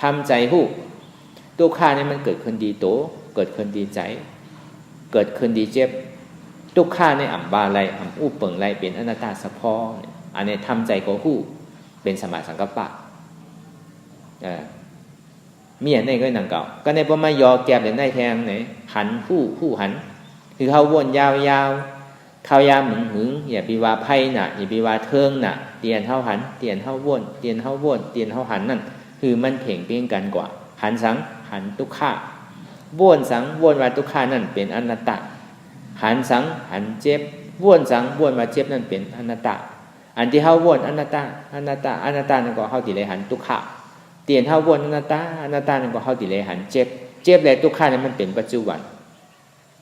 ทำใจฮู้ทุกข์เนี่ยมันเกิดขึ้นดีตัวเกิดขึ้นดีใจเกิดขึ้นดีเจ็บทุกข์เนี่ยบาไรอุปเปิงไรเป็นอนัตตาสะพออันนี้ทำใจก็ฮู้เป็นสมาสังกัปปะมีอันนี้ก็นังเก่าก็ในประมาณยอแก็บในในแทงไหนหันผู้หันคือเขาวนยาวๆเขายามหึงอย่าไปว่าไพ่น่ะอย่าไปว่าเทิงน่ะเตียนเท่าหันเตียนเท่าวนเตียนเท่าวนเตียนเท่าหันนั่นคือมันเพ่งเพียงกันกว่าหันสังหันทุกข์วนสังวนว่าทุกข์นั่นเป็นอนัตตาหันสังหันเจ็บวนสังวนว่าเจ็บนั่นเป็นอนัตตาอันที่เขาวนอนัตตานั่นก็เขาติเลยหันทุกข์เตียนเท่าวนอนัตตานั่นก็เขาติเลยหันเจ็บและทุกข์นั้นมันเป็นปัจจุบัน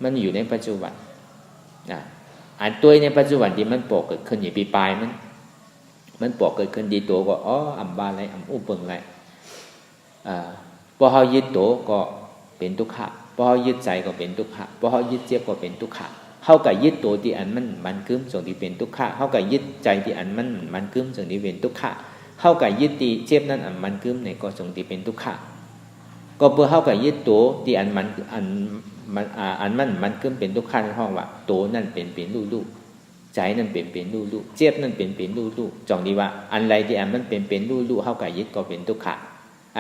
มันอยู่ในปัจจุบันอันตัวในปัจจุบันที่มันปกเกิดขึ้นอย่างปีปลายมันปกเกิดขึ้นดีตัวก็บาไรอุปเปิงไรพอเขายึดตัวก็เป็นทุกข์พอเขายึดใจก็เป็นทุกข์พอเขายึดเจ็บก็เป็นทุกข์เขากับยึดตัวที่อันมันกึ้มส่งที่เป็นทุกข์เขากับยึดใจที่อันมันกึ้มส่งที่เป็นทุกข์เขากับยึดที่เจ็บนั้นมันกึ้มในก็ส่งที่เป็นทุกข์ก็เพื่อเขากับยึดตัวที่อันมันกึ้มเป็นทุกข์ในห้องว่าตัวนั่นเป็นลูกใจนั่นเป็นลูกเจ็บนั่นเป็นลูกจองดีว่าอันไรที่อันมันเป็นลูกเขากับยึดก็เป็นทุกข์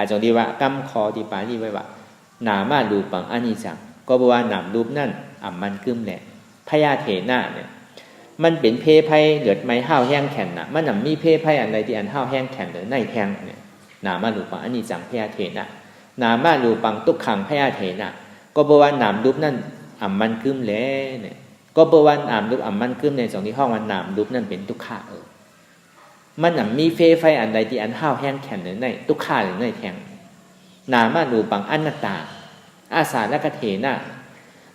จองดีว่ากำคอที่ปาที่ไว้ว่านามารูปังอนิจจังก็บอกว่านามรูปนั่นมันกึ้มแหละพญาเถนะเนี่ย มันเป็นเพไพ่เหลือดไม้ห้าวแห้งแข็งน่ะมันมีเพไพ่อันใดที่อันห้าวแห้งแข็งหรือในแทงเนี่ยนามารูปังอนิจจังพยาเทนะนามารูปังทุกขังพยาเทนะก็บอกว่านามรูปนั่นมันกึมแล้วเนี่ยก็บอกว่านามรูปมันกึมในสองที่ห้องวันนามรูปนั่นเป็นทุกขามันมีเพไพ่อันใดที่อันห้าวแห้งแข็งหรือในทุกขาหรือในแทงนามารูปังอนัตตาอาสาและกเทนะ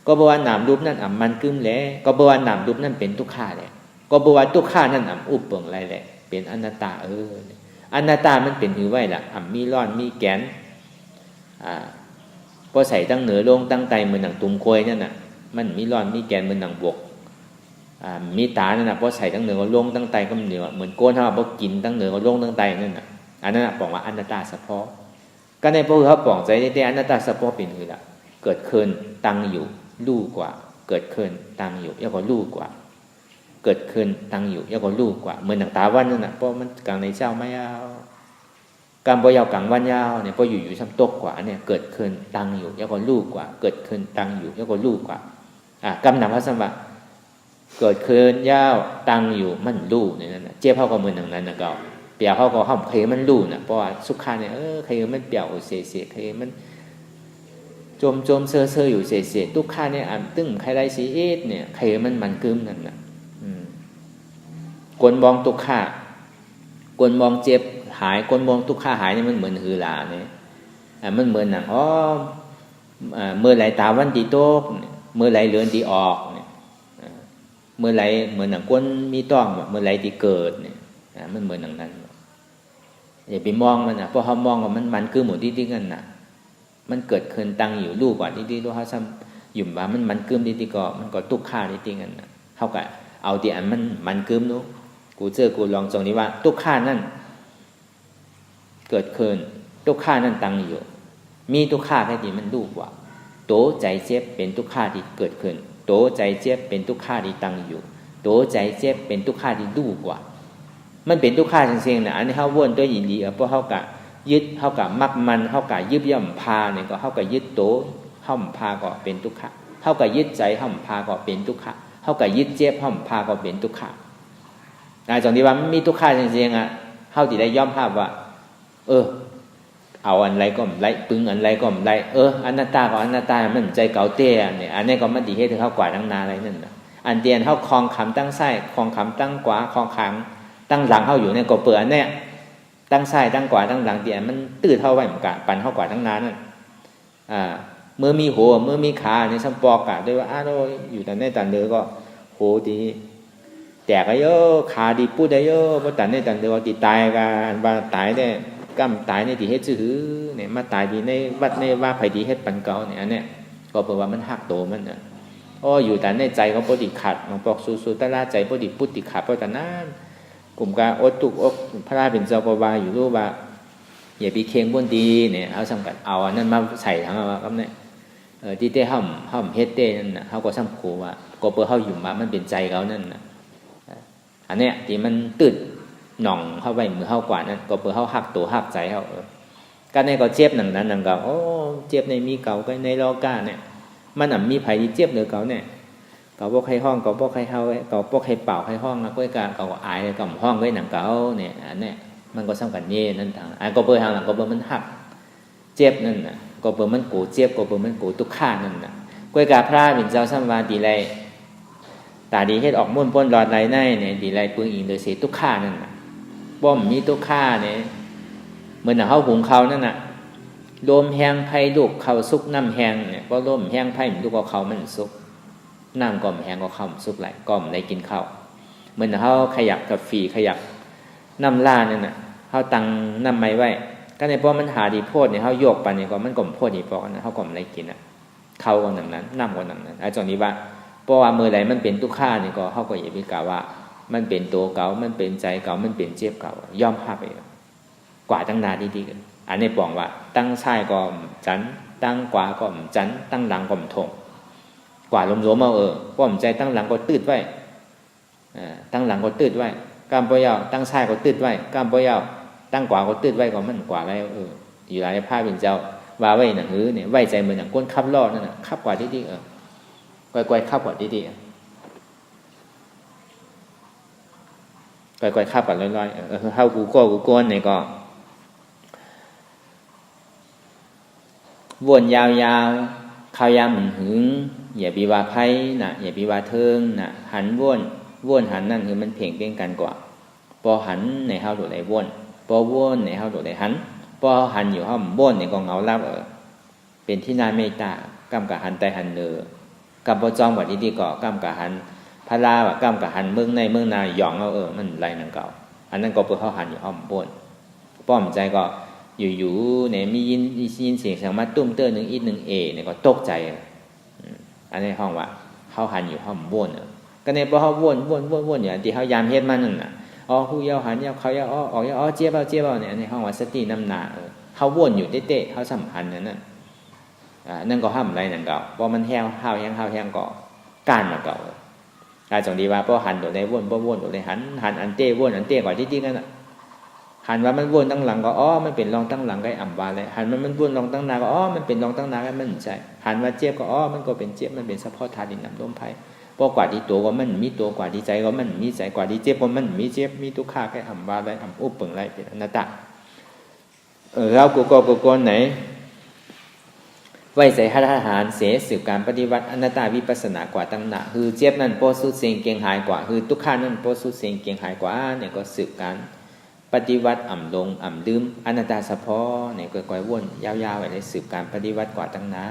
ก็บอกว่านามรูปนั่นมันกึมแล้วก็บอกว่านามรูปนั่นเป็นทุกขาแหละก็บอกว่าทุกขานั่นอุปเปิงอะไรแหละเป็นอนัตตาอนัตตามันเป็นหือไว้ล่ะมีร้อนมีแกนพอใส่ตั้งเหนือลงตั้งไตเหมือนหนังตุ่มโคยนั่นน่ะมันมีร้อนมีแกนเหมือนหนังบวกมีตานั่นน่ะพอใส่ตั้งเหนือก็ลงตั้งไตก็เหนือเหมือนโกนถ้าพอกินตั้งเหนือก็ลงตั้งไตนั่นน่ะอันนั้นน่ะบอกว่าอนัตตาเฉพาะก็ในพวกเขาบอกใจแต่อนัตตาเฉพาะเป็นหือล่ะเกิดขึ้นตั้งอยู่รู้กว่าเกิดขึ้นตั้งอยู่แล้วก็รู้กว่าเกิดขึ้นตั้งอยู่แล้วก็รู้กว่าเหมือนหนังตาวันนั่นน่ะเพราะมันกลางในเจ้าไม่เอาการบ่ยาวกลางวันยาวเนี่ยพออยู่ซ้ำตกกว่าเนี่ยเกิดขึ้นตั้งอยู่แล้วก็รู้กว่าเกิดขึ้นตั้งอยู่แล้วก็รู้กว่ากำนำพระสัมมาเกิดขึ้นยาวตั้งอยู่มันรู้ในนั้นน่ะเจี๊ยบเขาก็เหมือนอย่างนั้นน่ะก็เปียเขาก็ห้ามเคยมันรู้น่ะเพราะว่าสุขาเนี่ยเคยมันเปียวเสียเคยมันจมเซ่ออยู่เสียทุกข้าเนี่ยตึ้งใครได้สีเอสเนี่ยใครมันกึมนั่นน่ะกวนมองทุกข้ากวนมองเจ็บหายกวนมองทุกข้าหายเนี่ยมันเหมือนหือหลาเนี่ยมันเหมือนหนังเมื่อไหร่ตาวันตีโต๊ะเมื่อไหร่เลือนตีออกเนี่ยเมื่อไหร่เหมือนหนังกวนมีต้องเมื่อไหร่ตีเกิดเนี่ยมันเหมือนหนังนั้นอย่าไปมองมันนะเพราะเขามองว่ามันคือหมดที่กันน่ะมันเกิดขึ้นตั้งอยู่รูปกว่าที่รู้เขาซ้ำหยุ่มว่ามันกึมที่ก็มันก็ทุกข้าที่กันน่ะเท่ากับเอาที่อันมันกึมนู้กูเจอกูลองตรงนี้ว่าทุกข้านั่นเกิดขึ้นทุกข้านั่นตั้งอยู่มีทุกข้าแค่ที่มันรู้กว่าโตใจเจ็บเป็นทุกข้าที่เกิดขึ้นโตใจเจ็บเป็นทุกข้าที่ตั้งอยู่โตใจเจ็บเป็นทุกข้าที่รู้กว่ามันเป็นทุกข้าจริงๆนะอันนี้เขาวนตัวยินดีเพราะเขากะยึดเขากะมักมันเขากะยึดย่ำพาเนี่ยก็เขากะยึดโตห่ำพาก็เป็นทุกขะเขากะยึดใจห่ำพาก็เป็นทุกขะเขากะยึดเจ็บห่ำพาก็เป็นทุกขะตรงที่ว่ามีทุกขะจริงๆเขาที่ได้ย่อมภาพว่าเอาอันไรก็ไรปึงอันไรก็ไรอนัตตาก็อนัตตามันใจเก่าเตี้ยเนี่ยอันนี้ก็มันดีให้ถึงเขากว่าทั้งนาอะไรนั่นนะอันเตียนเขาคลองขำตั้งไส้คลองขำตั้งขวาคลองขำตั้งหลังเขาอยู่เนี่ยก็เปิดอันเนี้ยตั้งไส้ตั้งขวาตั้งหลังเตียนมันตื้อเท่าไว้เหมือนกันปั่นเข้ากว่าทั้งนานั่นเมื่อมีหัวเมื่อมีขาในสัมปอกะด้วยว่าเราอยู่แต่ในตันเดือก็โหดีแต่ก็เยอะขาดีพูดได้เยอะเพราะตันในตันเดือตีตายกันว่าตายได้กำตายในที่เฮ็ดซื่อเนี่ยมาตายดีในวัดในว่าไผดีเฮ็ดปันเก่าเนี่ยอันเนี้ยก็เพราะว่ามันหักโตมันน่ะอยู่แต่ในใจเขาบ่ติขัดหลวงปอกสู้ๆตะลาใจบ่ติพุทธิขัดเพราะแต่นั้นกลุ่มการอดตุกอกพระราเป็นเจ้าก็ว่าอยู่รู้ว่าอย่าไปเคียงบนดีเนี่ยเอาสำคัญเอาอันนั้นมาใส่ทั้งว่าครับเนี่ยที่เต้ห้ำเฮ็ดเต้นั่นน่ะเฮาก็ซ้ำโคว่าก็เปิ้เฮาอยู่มามันเป็นใจเขานั่นน่ะอันเนี้ยที่มันตึดหน่องเข้าไปมือเข้ากว่านั้นก็เพื่อเข้าหักตัวหักใจเขาการในก็เจ็บหนังนั้นหนังเก่าเจ็บในมีเก่าก็ในโลกาเนี่ยมันมีไผ่ที่เจ็บเหนือเก่าเนี่ยเก่าพวกใครห้องเก่าพวกใครเฮาเก่าพวกใครเป่าใครห้องนะก็การเก่าอายเก่าห้องไว้หนังเก่าเนี่ยอันเนี้ยมันก็สำคัญเย่นั่นทางอันก็เพื่อทางหลังก็เพื่อมันหักเจ็บนั่นน่ะก็เพื่อมันโกเจ็บก็เพื่อมันโกทุกข้านั่นน่ะก็การพระเป็นเจ้าสัมวาดีไรตาดีเฮ็ดออกมุ่นป้นหลอดไหลในเนี่ยดีไรปืนอิงโดยเสียทุกข้านั่นน่ะบ่มมีทุกข้าเนี่ยเหมือนเขาหุงเขานั่นน่ะลมแห้งไผ่ลูกเขาซุกน้ำแห้งเนี่ยก็ลมแห้งไผ่ลูกเขามันซุกน้ำก่อมแห้งก็เขาซุกไหลก่อมได้กินข้าวเหมือนเขาขยับกับฝีขยับน้ำล่านั่นน่ะเขาตังน้ำไม้ไว้ก็ในเพราะมันหาดีโพดเนี่ยเขาโยกไปเนี่ยก็มันก่อมโพดดีพอกันนะเขาก่อมได้กินอ่ะเขาก็นั่นนั้นน้ำก็นั่นนั้นไอ้จอนี้ว่าเพราะว่าเมื่อใดมันเป็นทุกข้าเนี่ยก็เขาก็อย่าไปกล่าวว่ามันเป็นตัวเก่ามันเป็นใจเก่ามันเป็นเจ็บเก่าย่อมภาพไปกว่าตั้งนานดีๆกันอันนี้บอกว่าตั้งซ้ายก็จันตั้งขวาก็จันตั้งหลังก็ทงกว่าลมๆเอาป้อมใจตั้งหลังก็ตืดไว้ตั้งหลังก็ตืดไว้กามปยาวตั้งซ้ายก็ตืดไว้กามปยาวตั้งขวาก็ตืดไว้ก็มันกว่าแล้วอยู่หลายภาพเป็นเจ้าว่าไว้หนังหือเนี่ยไว้ใจเหมือนหนังก้นขับล้อนั่นน่ะขับกว่าดีๆไกวๆขับกว่าดีๆ ก่อยๆขับกันลอยๆเข้ากูโก้นเนี่ยก็วนยาวๆข้าวยามมันหึงอย่าปีว่าไพ่น่ะอย่าปีว่าเทิงน่ะหันวนหันนั่นคือมันเพ่งเป็นกันกว่าพอหันในเฮาตัวใดวนพอวนในเฮาตัวใดหันพอหันอยู่เฮาวนในก็เงาลับเป็นที่น่าเมตตากำกะหันใจหันเนอกำบ่จองว่าดีๆก็กำกะหันพระลาว่ากำกะหันเมืองในเมืองนาหยองเอามันไรนั่นเก่าอันนั้นก็เปิ้นเฮาหันอยู่เฮาวนป้อมใจก็อยู่ๆเนี่ยมียินเสียงเสียงมาตุ้มเตอร์1 E 1 A เนี่ยก็ตกใจอันนี้ห้องว่าเฮาหันอยู่เฮาวนก็เนี่ยพอเฮาวนอย่างที่เฮายามเฮ็ดมานั่นน่ะอ๋อฮู้ยาวหันยาวเขายาวออกยาวอ๋อเจี๊ยบเอาเนี่ยอันนี้ห้องว่าสตินำหน้าเฮาวนอยู่เตะๆเฮาสัมพันธ์นั่นนั่นก็ห้ามไรนั่นเก่าเพราะมันแห้งเฮาแห้งก็ก้านมาเก่าจงดีว่าพอหันตัวใดวนบ่วนตัวใดหันอันเต้วนอันเต้ก่อนที่ๆนั่นน่ะหันว่ามันวนตั้งหลังก็อ๋อมันเป็นรองตั้งหลังก็อ่ำว่าเลยหันมันวนรองตั้งหน้าก็อ๋อมันเป็นรองตั้งหน้าก็มันใช่หันว่าเจี๊ยบก็อ๋อมันก็เป็นเจี๊ยบมันเป็นเฉพาะธาตุดินน้ำลมไฟพอกว่าที่ตัวก็มันมีตัวกว่าที่ใจก็มันมีใจกว่าที่เจี๊ยบก็มันมีเจี๊ยบมีทุกข้าก็อ่ำว่าเลยอ่ำอุปเปิงไรเป็นอนัตตาเรากูไหนไว้ใส่ทหารเสสืบการปฏิวัติอนัตตาวิปัสสนากว่าตั้งหนาคือเจี๊ยบนั่นโปสุเสียงเกียงหายกว่าคือทุกข้านั่นโปสุเสียงเกียงหายกว่าเนี่ยก็สืบการปฏิวัติอ่ำลงอ่ำลืมอนัตตาเฉพาะเนี่ยก็ก่อยวนยาวๆไว้ในสืบการปฏิวัติกว่าตั้งหนา